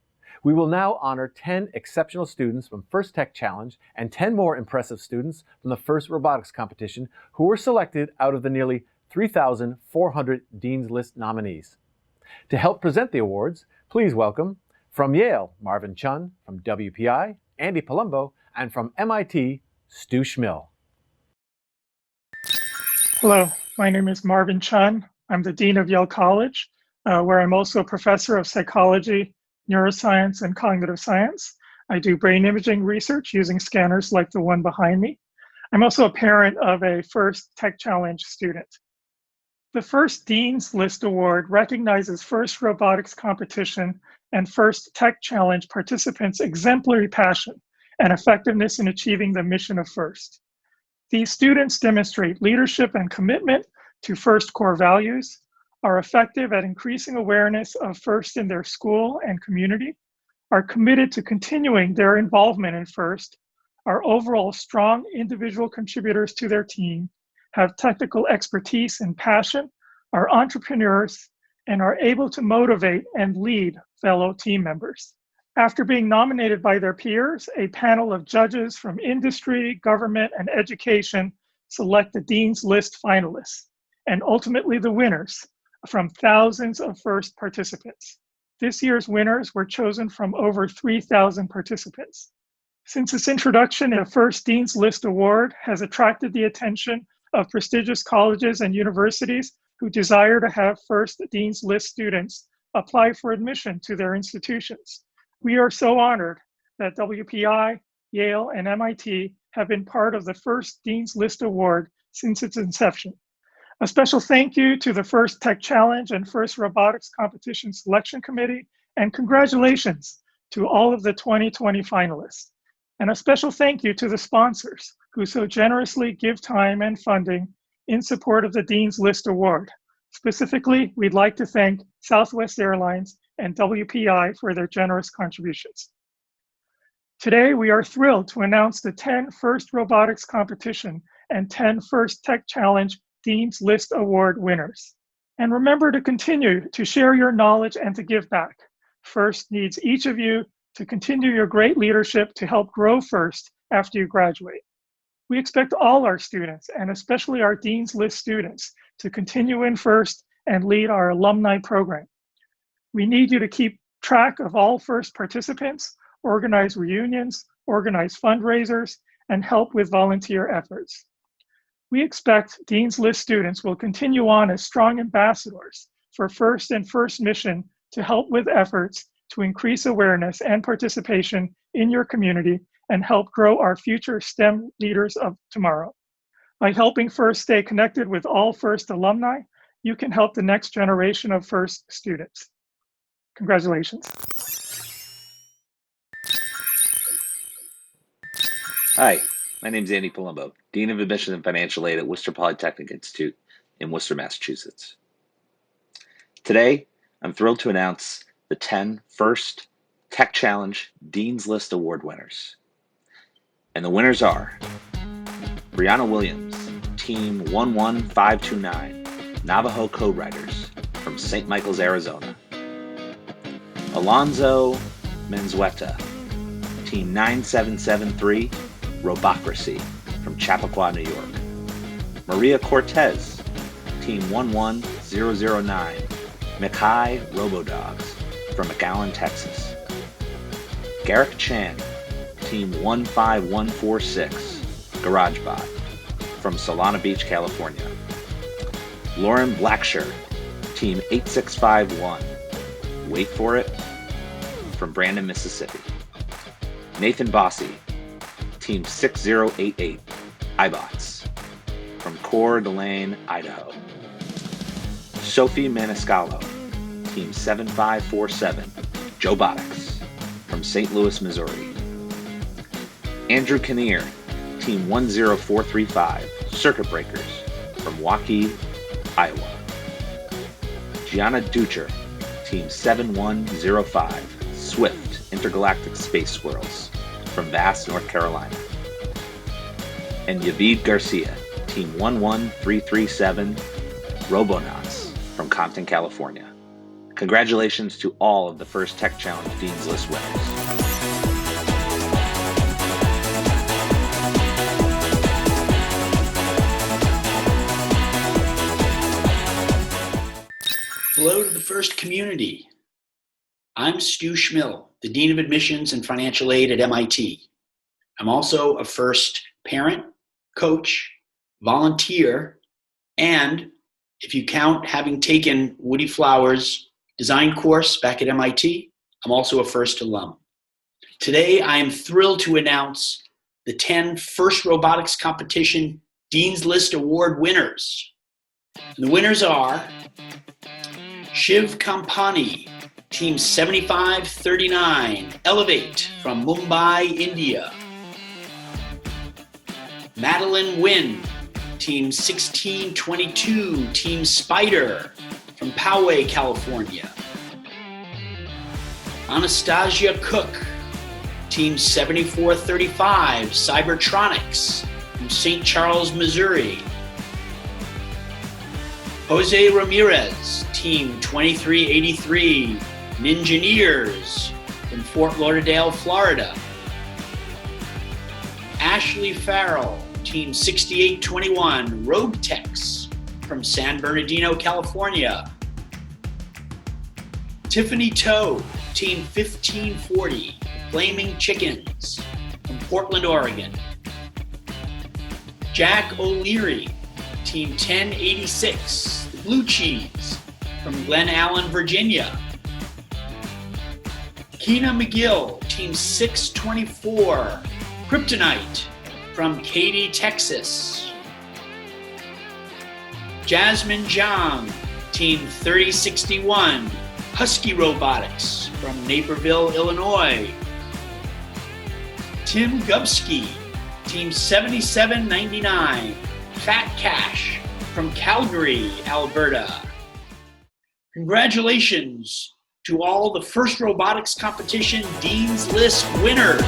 Speaker 1: We will now honor 10 exceptional students from FIRST Tech Challenge and 10 more impressive students from the FIRST Robotics Competition who were selected out of the nearly 3,400 Dean's List nominees. To help present the awards, please welcome from Yale, Marvin Chun, from WPI, Andy Palumbo, and from MIT, Stu Schmill.
Speaker 8: Hello, my name is Marvin Chun. I'm the Dean of Yale College, where I'm also a professor of psychology, neuroscience, and cognitive science. I do brain imaging research using scanners like the one behind me. I'm also a parent of a FIRST Tech Challenge student. The FIRST Dean's List Award recognizes FIRST Robotics Competition and FIRST Tech Challenge participants' exemplary passion and effectiveness in achieving the mission of FIRST. These students demonstrate leadership and commitment to FIRST core values, are effective at increasing awareness of FIRST in their school and community, are committed to continuing their involvement in FIRST, are overall strong individual contributors to their team, have technical expertise and passion, are entrepreneurs, and are able to motivate and lead fellow team members. After being nominated by their peers, a panel of judges from industry, government, and education select the Dean's List finalists, and ultimately the winners from thousands of FIRST participants. This year's winners were chosen from over 3,000 participants. Since its introduction, the FIRST Dean's List Award has attracted the attention of prestigious colleges and universities who desire to have FIRST Dean's List students apply for admission to their institutions. We are so honored that WPI, Yale, and MIT have been part of the FIRST Dean's List Award since its inception. A special thank you to the FIRST Tech Challenge and FIRST Robotics Competition Selection Committee, and congratulations to all of the 2020 finalists. And a special thank you to the sponsors who so generously give time and funding in support of the Dean's List Award. Specifically, we'd like to thank Southwest Airlines and WPI for their generous contributions. Today, we are thrilled to announce the 10 FIRST Robotics Competition and 10 FIRST Tech Challenge Dean's List Award winners. And remember to continue to share your knowledge and to give back. FIRST needs each of you to continue your great leadership to help grow FIRST after you graduate. We expect all our students, and especially our Dean's List students, to continue in FIRST and lead our alumni program. We need you to keep track of all FIRST participants, organize reunions, organize fundraisers, and help with volunteer efforts. We expect Dean's List students will continue on as strong ambassadors for FIRST and FIRST Mission to help with efforts to increase awareness and participation in your community and help grow our future STEM leaders of tomorrow. By helping FIRST stay connected with all FIRST alumni, you can help the next generation of FIRST students. Congratulations.
Speaker 9: Hi, my name is Andy Palumbo, Dean of Admission and Financial Aid at Worcester Polytechnic Institute in Worcester, Massachusetts. Today, I'm thrilled to announce the 10 FIRST Tech Challenge Dean's List Award winners. And the winners are Brianna Williams, Team 11529, Navajo Code Writers from St. Michael's, Arizona. Alonzo Menzueta, Team 9773, Robocracy from Chappaqua, New York. Maria Cortez, Team 11009, Mackay Robodogs from McAllen, Texas. Garrick Chan, Team 15146, GarageBot from Solana Beach, California. Lauren Blackshirt, Team 8651, wait for it, from Brandon, Mississippi. Nathan Bossy, Team 6088, iBots from Coeur d'Alene, Idaho. Sophie Maniscalco, Team 7547, Jobotics from St. Louis, Missouri. Andrew Kinnear, Team 10435, Circuit Breakers from Waukee, Iowa. Gianna Ducher, Team 7105, Swift Intergalactic Space Squirrels from Bass, North Carolina. And Yavid Garcia, Team 11337, Robonauts from Compton, California. Congratulations to all of the FIRST Tech Challenge Dean's List winners.
Speaker 3: Hello to the FIRST community. I'm Stu Schmill, the Dean of Admissions and Financial Aid at MIT. I'm also a FIRST parent, coach, volunteer, and if you count having taken Woody Flowers' design course back at MIT, I'm also a FIRST alum. Today, I am thrilled to announce the 10 FIRST Robotics Competition Dean's List Award winners. And the winners are Shiv Kampani, Team 7539, Elevate from Mumbai, India. Madeline Wynn, Team 1622, Team Spider from Poway, California. Anastasia Cook, Team 7435, Cybertronics from St. Charles, Missouri. Jose Ramirez, Team 2383, Ninjineers from Fort Lauderdale, Florida. Ashley Farrell, Team 6821, Rogue Techs from San Bernardino, California. Tiffany Toe, Team 1540, Flaming Chickens from Portland, Oregon. Jack O'Leary, Team 1086, Blue Cheese from Glen Allen, Virginia. Keena McGill, Team 624, Kryptonite from Katy, Texas. Jasmine Zhang, Team 3061, Husky Robotics from Naperville, Illinois. Tim Gubsky, Team 7799, Fat Cash from Calgary, Alberta. Congratulations to all the FIRST Robotics Competition Dean's List winners.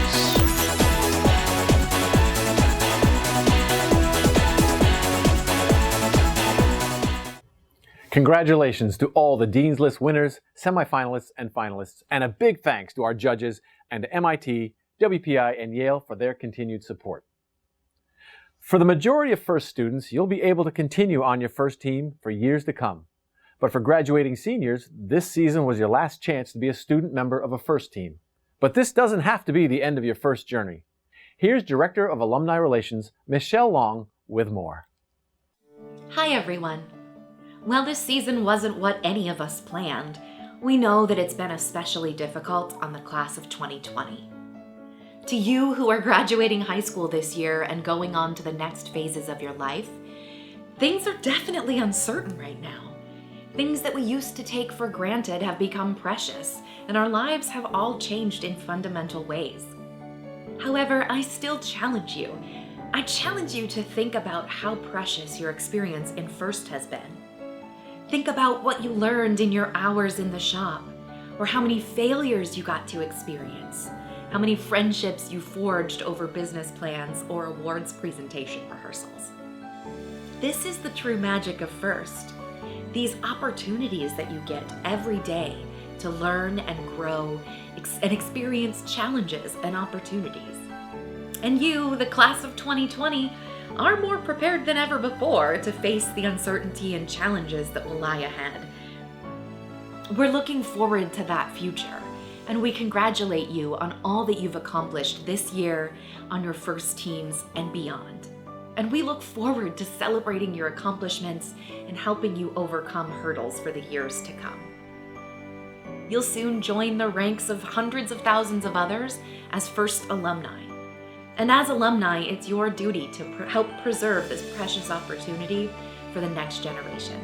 Speaker 1: Congratulations to all the Dean's List winners, semifinalists, and finalists, and a big thanks to our judges and to MIT, WPI, and Yale for their continued support. For the majority of FIRST students, you'll be able to continue on your FIRST team for years to come. But for graduating seniors, this season was your last chance to be a student member of a FIRST team. But this doesn't have to be the end of your FIRST journey. Here's Director of Alumni Relations, Michelle Long, with more.
Speaker 10: Hi, everyone. While this season wasn't what any of us planned, we know that it's been especially difficult on the class of 2020. To you who are graduating high school this year and going on to the next phases of your life, things are definitely uncertain right now. Things that we used to take for granted have become precious, and our lives have all changed in fundamental ways. However, I still challenge you. I challenge you to think about how precious your experience in FIRST has been. Think about what you learned in your hours in the shop, or how many failures you got to experience, how many friendships you forged over business plans or awards presentation rehearsals. This is the true magic of FIRST. These opportunities that you get every day to learn and grow and experience challenges and opportunities. And you, the class of 2020, are more prepared than ever before to face the uncertainty and challenges that will lie ahead. We're looking forward to that future, and we congratulate you on all that you've accomplished this year on your FIRST teams and beyond. And we look forward to celebrating your accomplishments and helping you overcome hurdles for the years to come. You'll soon join the ranks of hundreds of thousands of others as FIRST alumni. And as alumni, it's your duty to help preserve this precious opportunity for the next generation.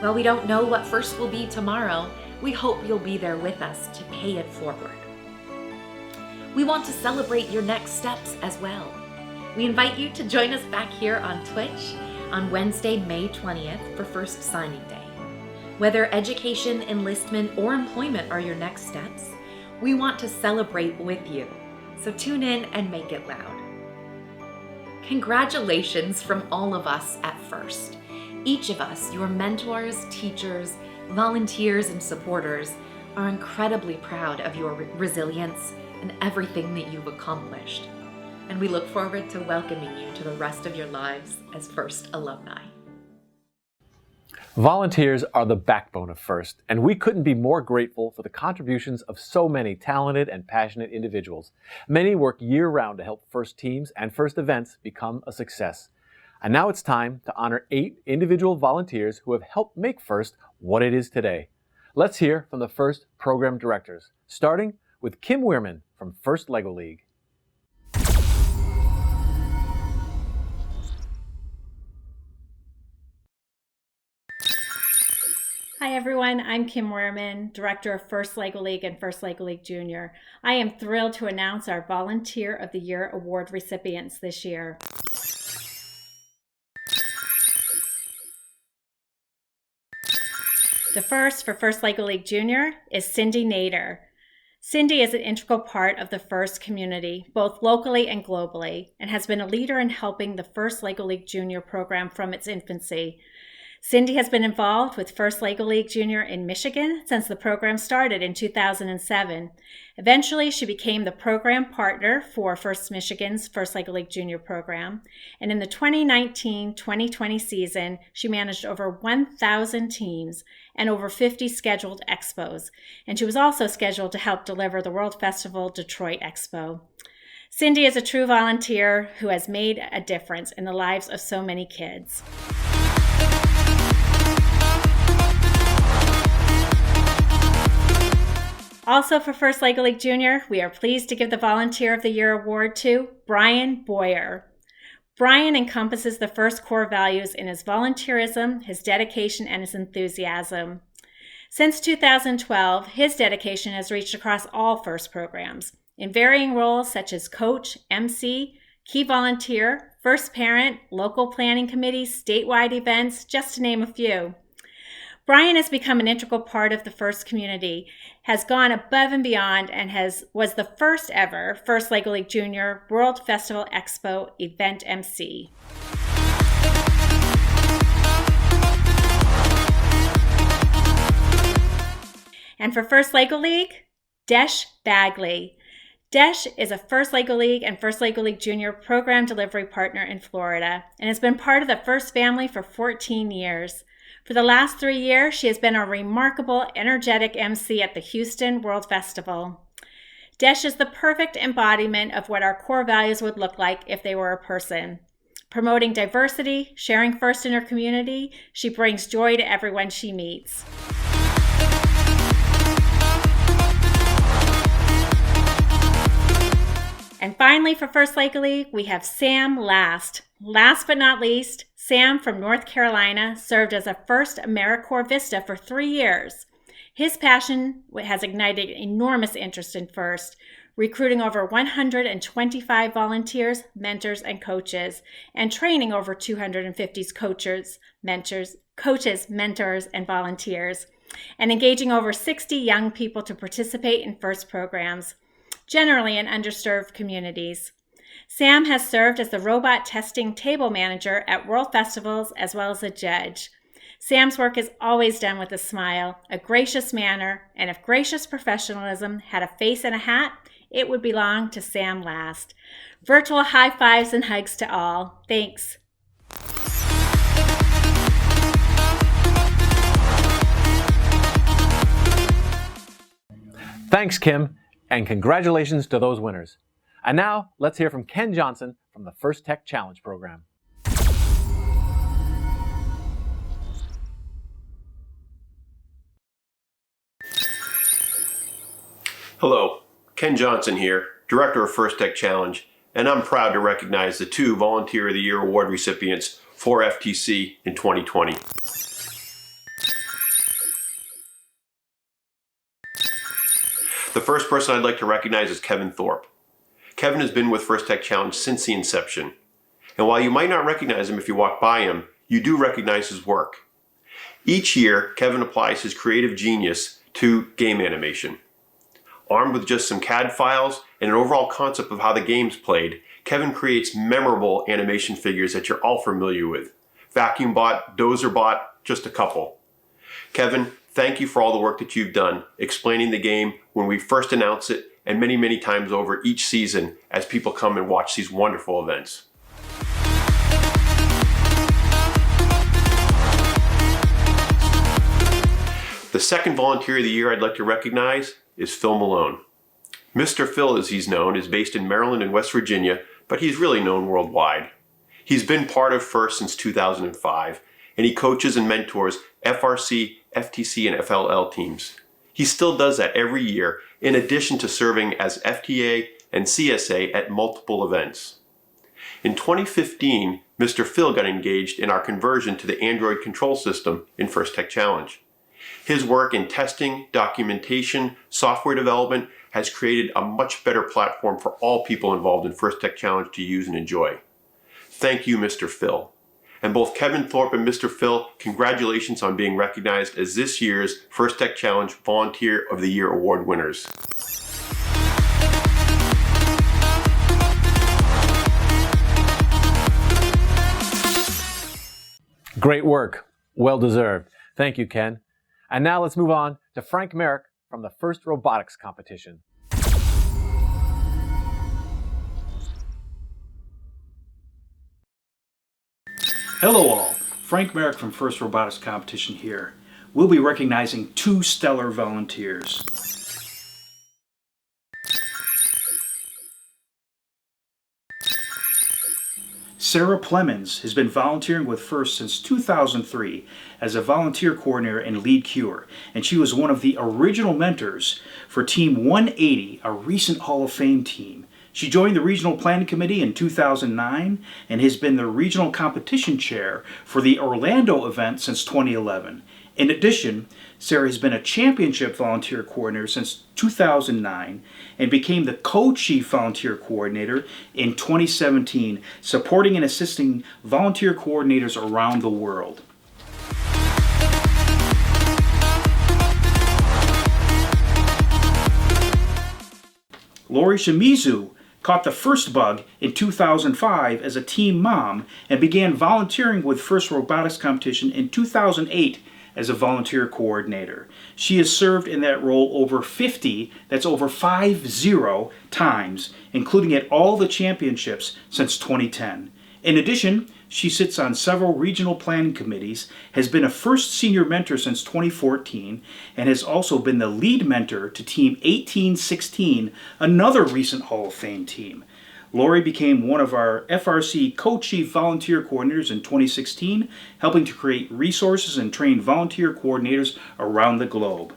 Speaker 10: While we don't know what FIRST will be tomorrow, we hope you'll be there with us to pay it forward. We want to celebrate your next steps as well. We invite you to join us back here on Twitch on Wednesday, May 20th for FIRST Signing Day. Whether education, enlistment, or employment are your next steps, we want to celebrate with you. So tune in and make it loud. Congratulations from all of us at FIRST. Each of us, your mentors, teachers, volunteers, and supporters, are incredibly proud of your resilience and everything that you've accomplished. And we look forward to welcoming you to the rest of your lives as FIRST alumni.
Speaker 1: Volunteers are the backbone of FIRST, and we couldn't be more grateful for the contributions of so many talented and passionate individuals. Many work year-round to help FIRST teams and FIRST events become a success. And now it's time to honor 8 individual volunteers who have helped make FIRST what it is today. Let's hear from the FIRST program directors, starting with Kim Weirman from FIRST LEGO League.
Speaker 11: Hi everyone, I'm Kim Weirman, Director of FIRST LEGO League and FIRST LEGO League Junior. I am thrilled to announce our Volunteer of the Year award recipients this year. The first for FIRST LEGO League Junior is Cindy Nader. Cindy is an integral part of the FIRST community, both locally and globally, and has been a leader in helping the FIRST LEGO League Junior program from its infancy. Cindy has been involved with FIRST LEGO League Junior in Michigan since the program started in 2007. Eventually, she became the program partner for FIRST Michigan's FIRST LEGO League Junior program, and in the 2019-2020 season, she managed over 1,000 teams and over 50 scheduled expos, and she was also scheduled to help deliver the World Festival Detroit Expo. Cindy is a true volunteer who has made a difference in the lives of so many kids. Also for FIRST LEGO League Junior, we are pleased to give the Volunteer of the Year award to Brian Boyer. Brian encompasses the FIRST core values in his volunteerism, his dedication, and his enthusiasm. Since 2012, his dedication has reached across all FIRST programs, in varying roles such as coach, MC, key volunteer, FIRST parent, local planning committees, statewide events, just to name a few. Brian has become an integral part of the FIRST community, has gone above and beyond, and was the first ever FIRST LEGO League Junior World Festival Expo event MC. And for FIRST LEGO League, Desh Bagley. Desh is a FIRST LEGO League and FIRST LEGO League Junior program delivery partner in Florida and has been part of the FIRST family for 14 years. For the last 3 years, she has been a remarkable, energetic MC at the Houston World Festival. Desh is the perfect embodiment of what our core values would look like if they were a person. Promoting diversity, sharing FIRST in her community, she brings joy to everyone she meets. And finally, for FIRST LEGO League, we have Sam Last. Last but not least, Sam from North Carolina served as a FIRST AmeriCorps Vista for 3 years. His passion has ignited enormous interest in FIRST, recruiting over 125 volunteers, mentors, and coaches, and training over 250 coaches, mentors, and volunteers, and engaging over 60 young people to participate in FIRST programs, generally in underserved communities. Sam has served as the robot testing table manager at World Festivals as well as a judge. Sam's work is always done with a smile, a gracious manner, and if gracious professionalism had a face and a hat, it would belong to Sam Last. Virtual high fives and hugs to all. Thanks.
Speaker 1: Thanks, Kim, and congratulations to those winners. And now, let's hear from Ken Johnson from the FIRST Tech Challenge program.
Speaker 2: Hello, Ken Johnson here, Director of FIRST Tech Challenge, and I'm proud to recognize the 2 Volunteer of the Year award recipients for FTC in 2020. The first person I'd like to recognize is Kevin Thorpe. Kevin has been with FIRST Tech Challenge since the inception. And while you might not recognize him if you walk by him, you do recognize his work. Each year, Kevin applies his creative genius to game animation. Armed with just some CAD files and an overall concept of how the game's played, Kevin creates memorable animation figures that you're all familiar with. Vacuum Bot, Dozer Bot, just a couple. Kevin, thank you for all the work that you've done explaining the game when we first announced it and many, many times over each season as people come and watch these wonderful events. The second volunteer of the year I'd like to recognize is Phil Malone. Mr. Phil, as he's known, is based in Maryland and West Virginia, but he's really known worldwide. He's been part of FIRST since 2005, and he coaches and mentors FRC, FTC, and FLL teams. He still does that every year, in addition to serving as FTA and CSA at multiple events. In 2015, Mr. Phil got engaged in our conversion to the Android control system in First Tech Challenge. His work in testing, documentation, software development has created a much better platform for all people involved in First Tech Challenge to use and enjoy. Thank you, Mr. Phil. And both Kevin Thorpe and Mr. Phil, congratulations on being recognized as this year's First Tech Challenge Volunteer of the Year Award winners.
Speaker 1: Great work. Well deserved. Thank you, Ken. And now let's move on to Frank Merrick from the first robotics competition.
Speaker 12: Hello all, Frank Merrick from First Robotics Competition here. We'll be recognizing 2 stellar volunteers. Sarah Plemons has been volunteering with FIRST since 2003 as a volunteer coordinator and lead cure, and she was one of the original mentors for Team 180, a recent Hall of Fame team. She joined the Regional Planning Committee in 2009 and has been the Regional Competition Chair for the Orlando event since 2011. In addition, Sarah has been a Championship Volunteer Coordinator since 2009 and became the Co-Chief Volunteer Coordinator in 2017, supporting and assisting volunteer coordinators around the world. Lori Shimizu caught the first bug in 2005 as a team mom and began volunteering with First Robotics Competition in 2008 as a volunteer coordinator. She has served in that role over 50 times, including at all the championships since 2010. In addition, she sits on several regional planning committees, has been a FIRST senior mentor since 2014, and has also been the lead mentor to Team 1816, another recent Hall of Fame team. Lori became one of our FRC Co-Chief Volunteer Coordinators in 2016, helping to create resources and train volunteer coordinators around the globe.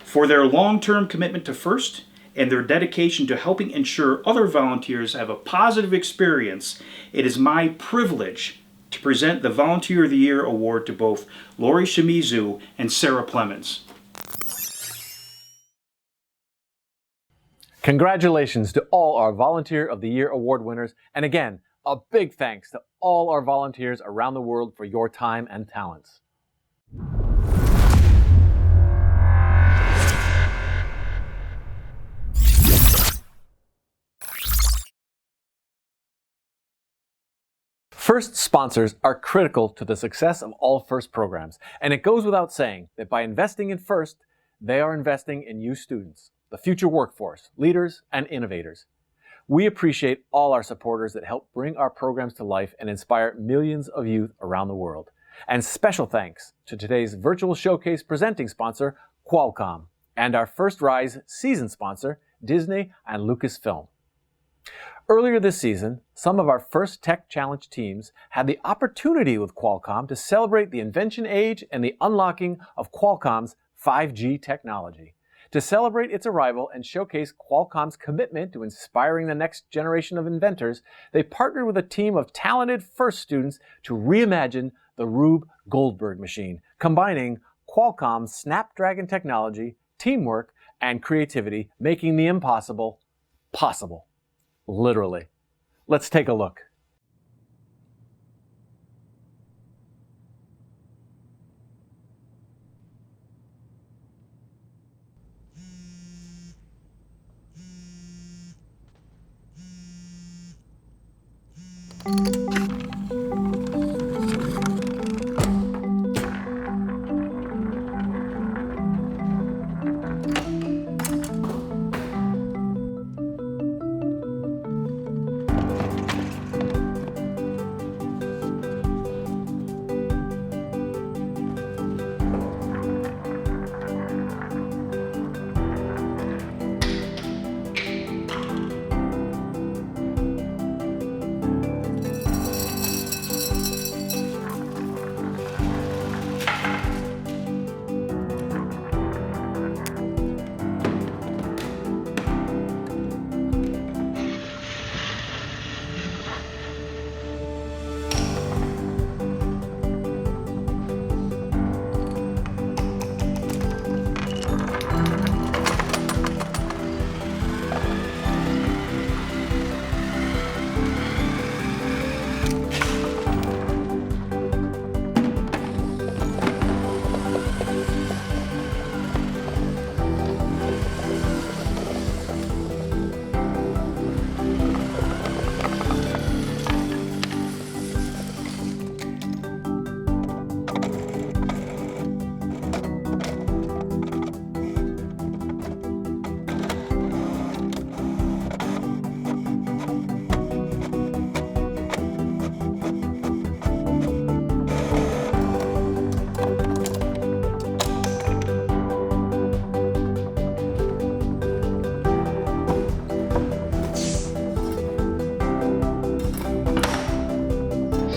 Speaker 12: For their long-term commitment to FIRST and their dedication to helping ensure other volunteers have a positive experience, it is my privilege to present the Volunteer of the Year Award to both Lori Shimizu and Sarah Plemons.
Speaker 1: Congratulations to all our Volunteer of the Year Award winners, and again, a big thanks to all our volunteers around the world for your time and talents. FIRST sponsors are critical to the success of all FIRST programs, and it goes without saying that by investing in FIRST, they are investing in you students, the future workforce, leaders, and innovators. We appreciate all our supporters that help bring our programs to life and inspire millions of youth around the world. And special thanks to today's virtual showcase presenting sponsor, Qualcomm, and our First Rise season sponsor, Disney and Lucasfilm. Earlier this season, some of our First Tech Challenge teams had the opportunity with Qualcomm to celebrate the invention age and the unlocking of Qualcomm's 5G technology. To celebrate its arrival and showcase Qualcomm's commitment to inspiring the next generation of inventors, they partnered with a team of talented FIRST students to reimagine the Rube Goldberg machine, combining Qualcomm's Snapdragon technology, teamwork, and creativity, making the impossible possible. Literally. Let's take a look.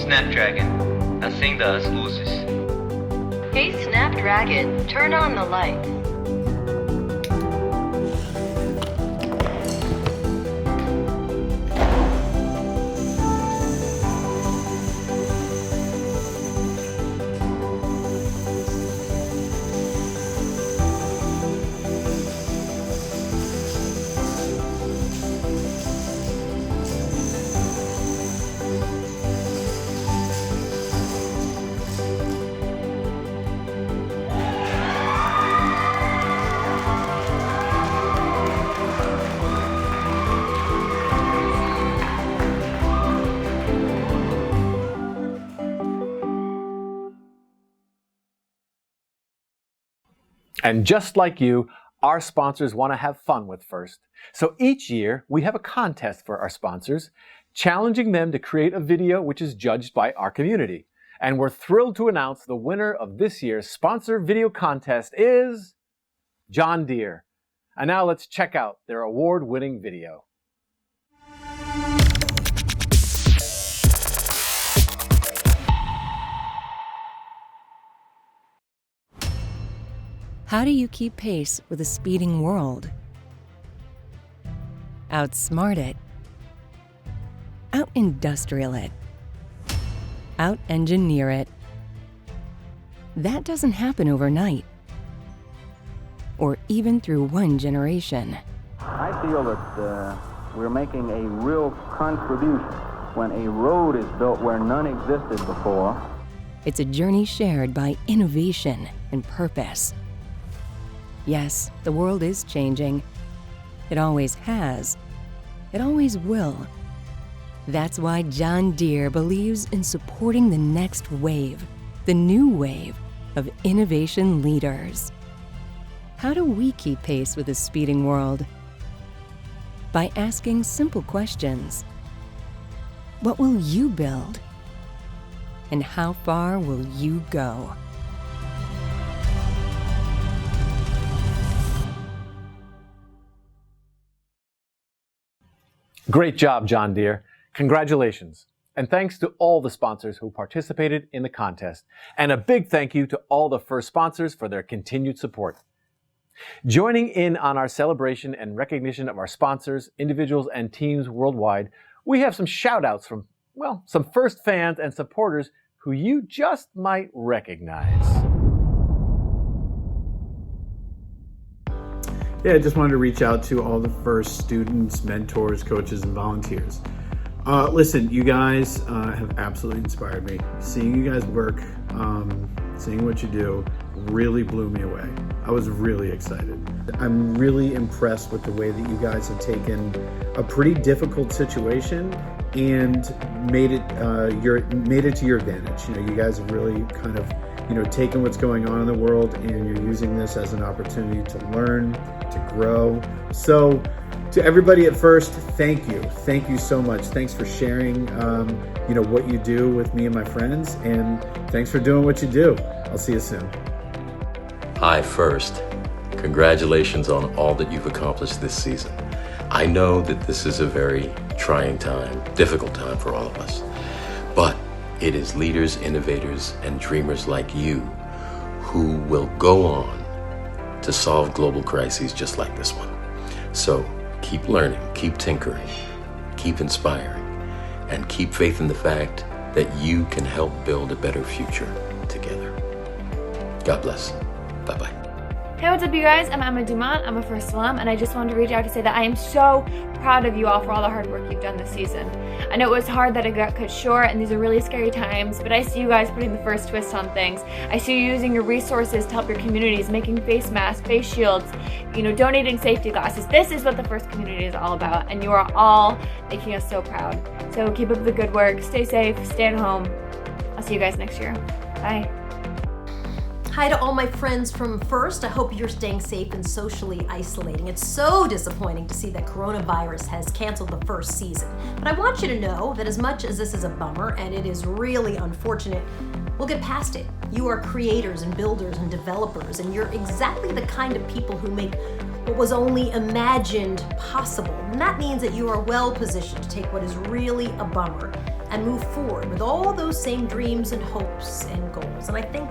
Speaker 38: Snapdragon, nothing does loses.
Speaker 13: Hey Snapdragon, turn on the light.
Speaker 1: And just like you, our sponsors want to have fun with FIRST. So each year, we have a contest for our sponsors, challenging them to create a video which is judged by our community. And we're thrilled to announce the winner of this year's sponsor video contest is John Deere. And now let's check out their award-winning video.
Speaker 14: How do you keep pace with a speeding world? Outsmart it. Out-industrial it. Out-engineer it. That doesn't happen overnight. Or even through one generation.
Speaker 15: I feel that we're making a real contribution when a road is built where none existed before.
Speaker 14: It's a journey shared by innovation and purpose. Yes, the world is changing. It always has. It always will. That's why John Deere believes in supporting the next wave, the new wave of innovation leaders. How do we keep pace with the speeding world? By asking simple questions. What will you build? And how far will you go?
Speaker 1: Great job, John Deere. Congratulations. And thanks to all the sponsors who participated in the contest. And a big thank you to all the FIRST sponsors for their continued support. Joining in on our celebration and recognition of our sponsors, individuals, and teams worldwide, we have some shout-outs from, well, some FIRST fans and supporters who you just might recognize.
Speaker 16: Yeah, I just wanted to reach out to all the FIRST students, mentors, coaches, and volunteers. Listen, you guys have absolutely inspired me. Seeing you guys work, seeing what you do, really blew me away. I was really excited. I'm really impressed with the way that you guys have taken a pretty difficult situation and made it to your advantage. You know, you guys have really kind of, taken what's going on in the world and you're using this as an opportunity to learn, to grow. So to everybody at FIRST, thank you. Thank you so much. Thanks for sharing, what you do with me and my friends, and thanks for doing what you do. I'll see you soon.
Speaker 17: Hi, FIRST. Congratulations on all that you've accomplished this season. I know that this is a very trying time, difficult time for all of us, but it is leaders, innovators, and dreamers like you who will go on to solve global crises just like this one. So keep learning, keep tinkering, keep inspiring, and keep faith in the fact that you can help build a better future together. God bless. Bye-bye.
Speaker 18: Hey, what's up, you guys? I'm Emma Dumont. I'm a FIRST alum, and I just wanted to reach out to say that I am so proud of you all for all the hard work you've done this season. I know it was hard that it got cut short, and these are really scary times, but I see you guys putting the FIRST twist on things. I see you using your resources to help your communities, making face masks, face shields, donating safety glasses. This is what the FIRST community is all about, and you are all making us so proud. So keep up the good work, stay safe, stay at home. I'll see you guys next year. Bye.
Speaker 19: Hi to all my friends from FIRST. I hope you're staying safe and socially isolating. It's so disappointing to see that coronavirus has canceled the first season. But I want you to know that as much as this is a bummer and it is really unfortunate, we'll get past it. You are creators and builders and developers, and you're exactly the kind of people who make what was only imagined possible. And that means that you are well positioned to take what is really a bummer and move forward with all those same dreams and hopes and goals. And I think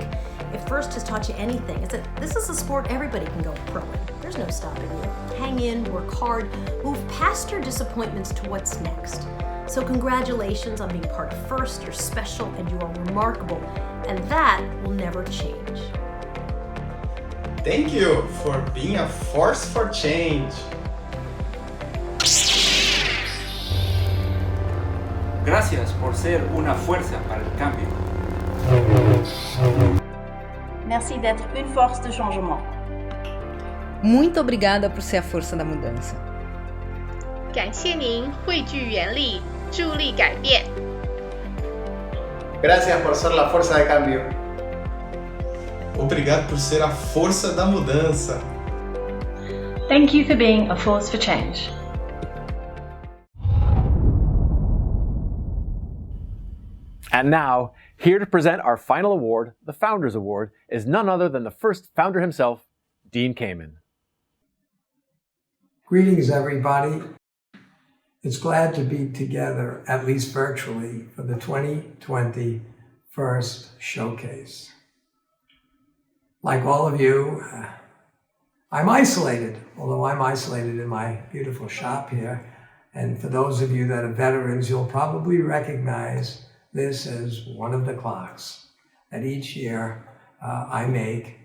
Speaker 19: if First has taught you anything, it's that this is a sport everybody can go pro in. There's no stopping you. Hang in, work hard, move past your disappointments to what's next. So congratulations on being part of First. You're special and you are remarkable, and that will never change.
Speaker 4: Thank you for being a force for change.
Speaker 5: Gracias por ser una fuerza para el cambio.
Speaker 20: Merci d'être une force de changement.
Speaker 21: Muito obrigada por ser a força da mudança.
Speaker 22: 感谢您汇聚原力，助力改变。
Speaker 4: Gracias por ser la fuerza de cambio. Obrigado por ser a força da mudança.
Speaker 31: Thank you for being a force for change.
Speaker 1: And now, here to present our final award, the Founders Award, is none other than the first founder himself, Dean Kamen.
Speaker 23: Greetings, everybody. It's glad to be together, at least virtually, for the 2020 First Showcase. Like all of you, I'm isolated, although I'm isolated in my beautiful shop here. And for those of you that are veterans, you'll probably recognize this as one of the clocks that each year I make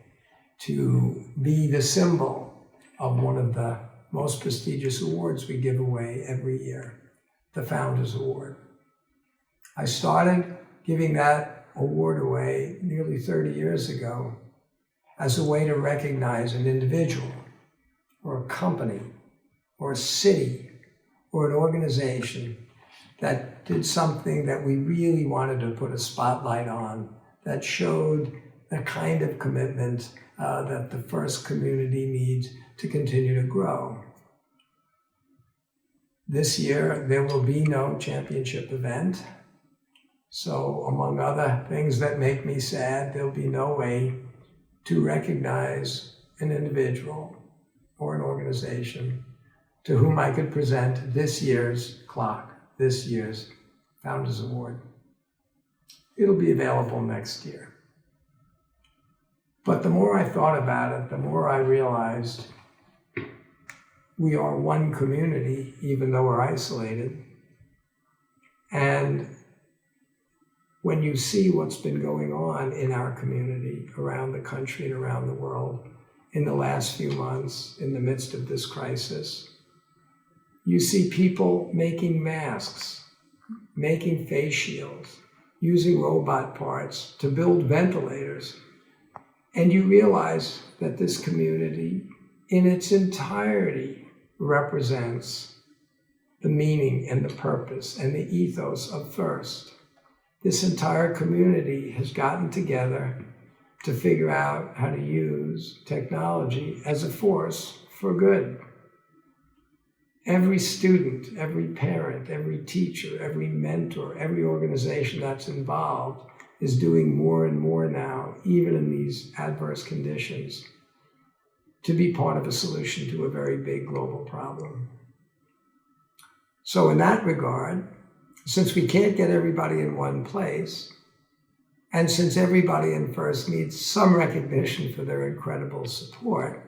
Speaker 23: to be the symbol of one of the most prestigious awards we give away every year, the Founders Award. I started giving that award away nearly 30 years ago as a way to recognize an individual or a company or a city or an organization that did something that we really wanted to put a spotlight on, that showed the kind of commitment that the First community needs to continue to grow. This year, there will be no championship event. So among other things that make me sad, there'll be no way to recognize an individual or an organization to whom I could present this year's clock, this year's Founders Award. It'll be available next year. But the more I thought about it, the more I realized we are one community, even though we're isolated. And when you see what's been going on in our community, around the country and around the world, in the last few months, in the midst of this crisis, you see people making masks, making face shields, using robot parts to build ventilators. And you realize that this community, in its entirety, represents the meaning and the purpose and the ethos of First. This entire community has gotten together to figure out how to use technology as a force for good. Every student, every parent, every teacher, every mentor, every organization that's involved is doing more and more now, even in these adverse conditions, to be part of a solution to a very big global problem. So in that regard, since we can't get everybody in one place, and since everybody in First needs some recognition for their incredible support,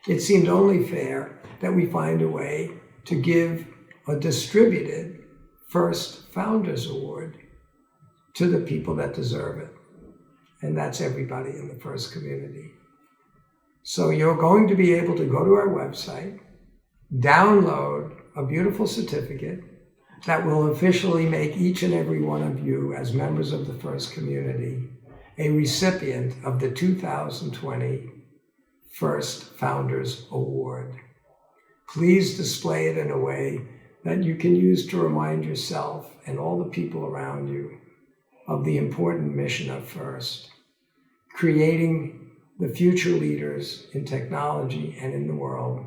Speaker 23: it seemed only fair that we find a way to give a distributed First Founders Award to the people that deserve it. And that's everybody in the First community. So you're going to be able to go to our website, download a beautiful certificate that will officially make each and every one of you, as members of the First community, a recipient of the 2020 First Founders Award. Please display it in a way that you can use to remind yourself and all the people around you of the important mission of First, creating the future leaders in technology and in the world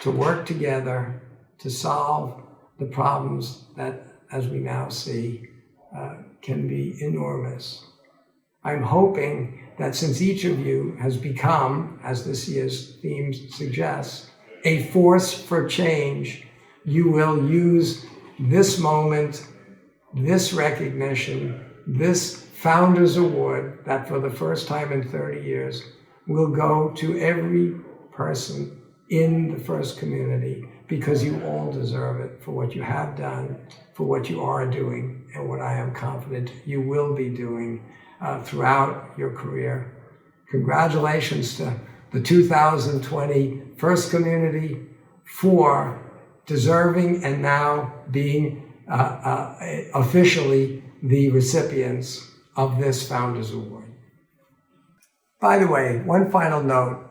Speaker 23: to work together to solve the problems that, as we now see, can be enormous. I'm hoping that since each of you has become, as this year's theme suggests, a force for change, you will use this moment, this recognition, this Founders Award that for the first time in 30 years will go to every person in the First community, because you all deserve it for what you have done, for what you are doing, and what I am confident you will be doing throughout your career. Congratulations to the 2020 First Community for deserving and now being officially the recipients of this Founders Award. By the way, one final note,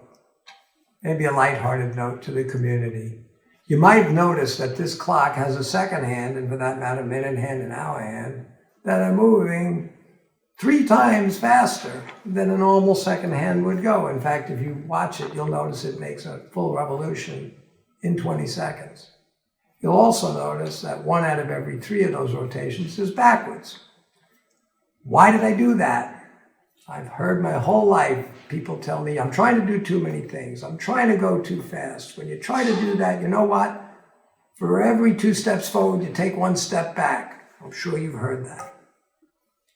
Speaker 23: maybe a lighthearted note to the community. You might notice that this clock has a second hand, and for that matter, minute hand and hour hand, that are moving 3 times faster than a normal second hand would go. In fact, if you watch it, you'll notice it makes a full revolution in 20 seconds. You'll also notice that 1 out of every 3 of those rotations is backwards. Why did I do that? I've heard my whole life people tell me, I'm trying to do too many things. I'm trying to go too fast. When you try to do that, you know what? For every 2 steps forward, you take 1 step back. I'm sure you've heard that.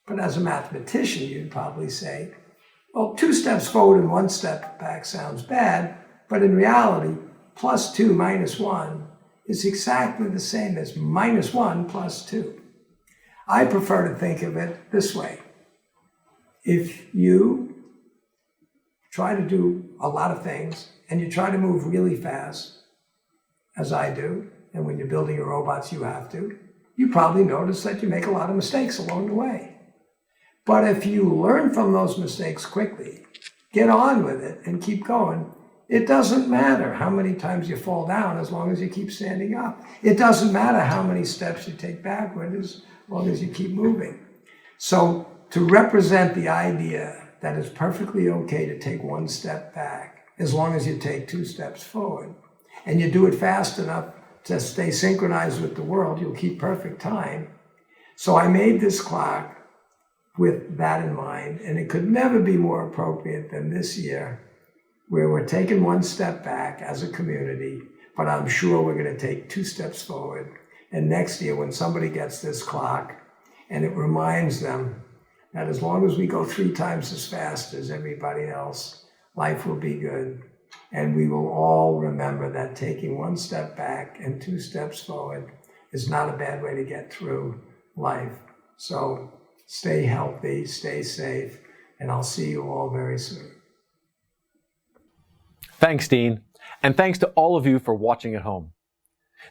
Speaker 23: But as a mathematician, you'd probably say, well, 2 steps forward and 1 step back sounds bad, but in reality, +2 minus 1 is exactly the same as -1 plus 2. I prefer to think of it this way. If you try to do a lot of things and you try to move really fast, as I do, and when you're building your robots you have to, you probably notice that you make a lot of mistakes along the way. But if you learn from those mistakes quickly, get on with it and keep going, it doesn't matter how many times you fall down as long as you keep standing up. It doesn't matter how many steps you take backward as long as you keep moving. So to represent the idea that it's perfectly okay to take 1 step back as long as you take 2 steps forward, and you do it fast enough to stay synchronized with the world, you'll keep perfect time. So I made this clock with that in mind, and it could never be more appropriate than this year, where we're taking 1 step back as a community, but I'm sure we're going to take 2 steps forward. And next year, when somebody gets this clock, and it reminds them that as long as we go 3 times as fast as everybody else, life will be good. And we will all remember that taking 1 step back and 2 steps forward is not a bad way to get through life. So stay healthy, stay safe, and I'll see you all very soon.
Speaker 1: Thanks, Dean. And thanks to all of you for watching at home.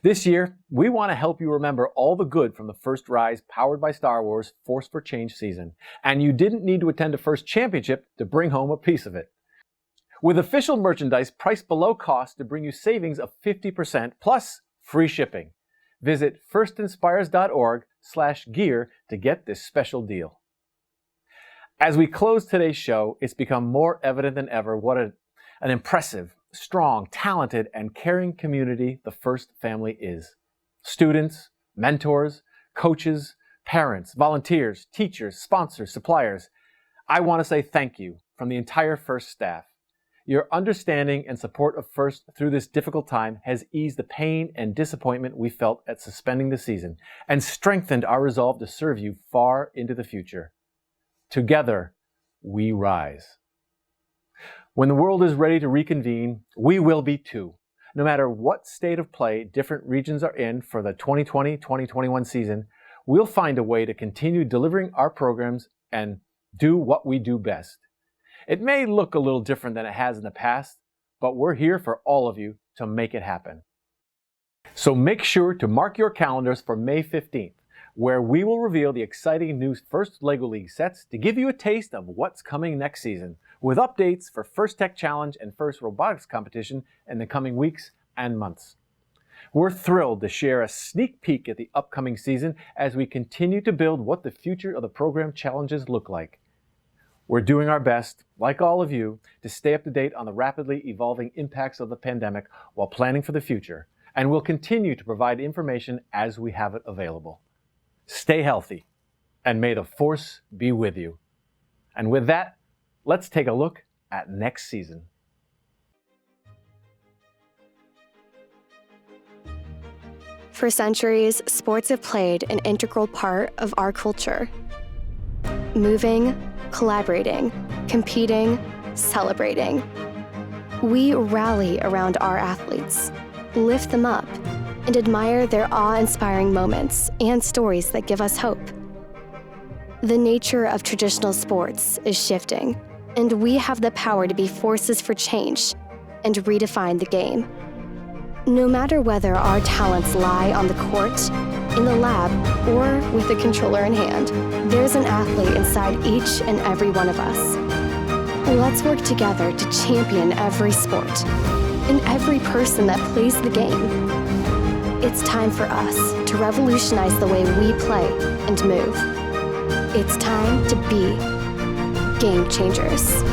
Speaker 1: This year, we want to help you remember all the good from the First Rise powered by Star Wars Force for Change season. And you didn't need to attend a First Championship to bring home a piece of it. With official merchandise priced below cost to bring you savings of 50% plus free shipping. Visit firstinspires.org/gear to get this special deal. As we close today's show, it's become more evident than ever what an impressive, strong, talented, and caring community the First family is. Students, mentors, coaches, parents, volunteers, teachers, sponsors, suppliers. I want to say thank you from the entire First staff. Your understanding and support of First through this difficult time has eased the pain and disappointment we felt at suspending the season and strengthened our resolve to serve you far into the future. Together, we rise. When the world is ready to reconvene, we will be too. No matter what state of play different regions are in for the 2020-2021 season, we'll find a way to continue delivering our programs and do what we do best. It may look a little different than it has in the past, but we're here for all of you to make it happen. So make sure to mark your calendars for May 15th, where we will reveal the exciting new First LEGO League sets to give you a taste of what's coming next season, with updates for First Tech Challenge and First Robotics Competition in the coming weeks and months. We're thrilled to share a sneak peek at the upcoming season as we continue to build what the future of the program challenges look like. We're doing our best, like all of you, to stay up to date on the rapidly evolving impacts of the pandemic while planning for the future, and we'll continue to provide information as we have it available. Stay healthy, and may the Force be with you. And with that, let's take a look at next season.
Speaker 3: For centuries, sports have played an integral part of our culture. Moving, collaborating, competing, celebrating. We rally around our athletes, lift them up, and admire their awe-inspiring moments and stories that give us hope. The nature of traditional sports is shifting, and we have the power to be forces for change and redefine the game. No matter whether our talents lie on the court, in the lab, or with a controller in hand, there's an athlete inside each and every one of us. Let's work together to champion every sport and every person that plays the game. It's time for us to revolutionize the way we play and move. It's time to be game changers.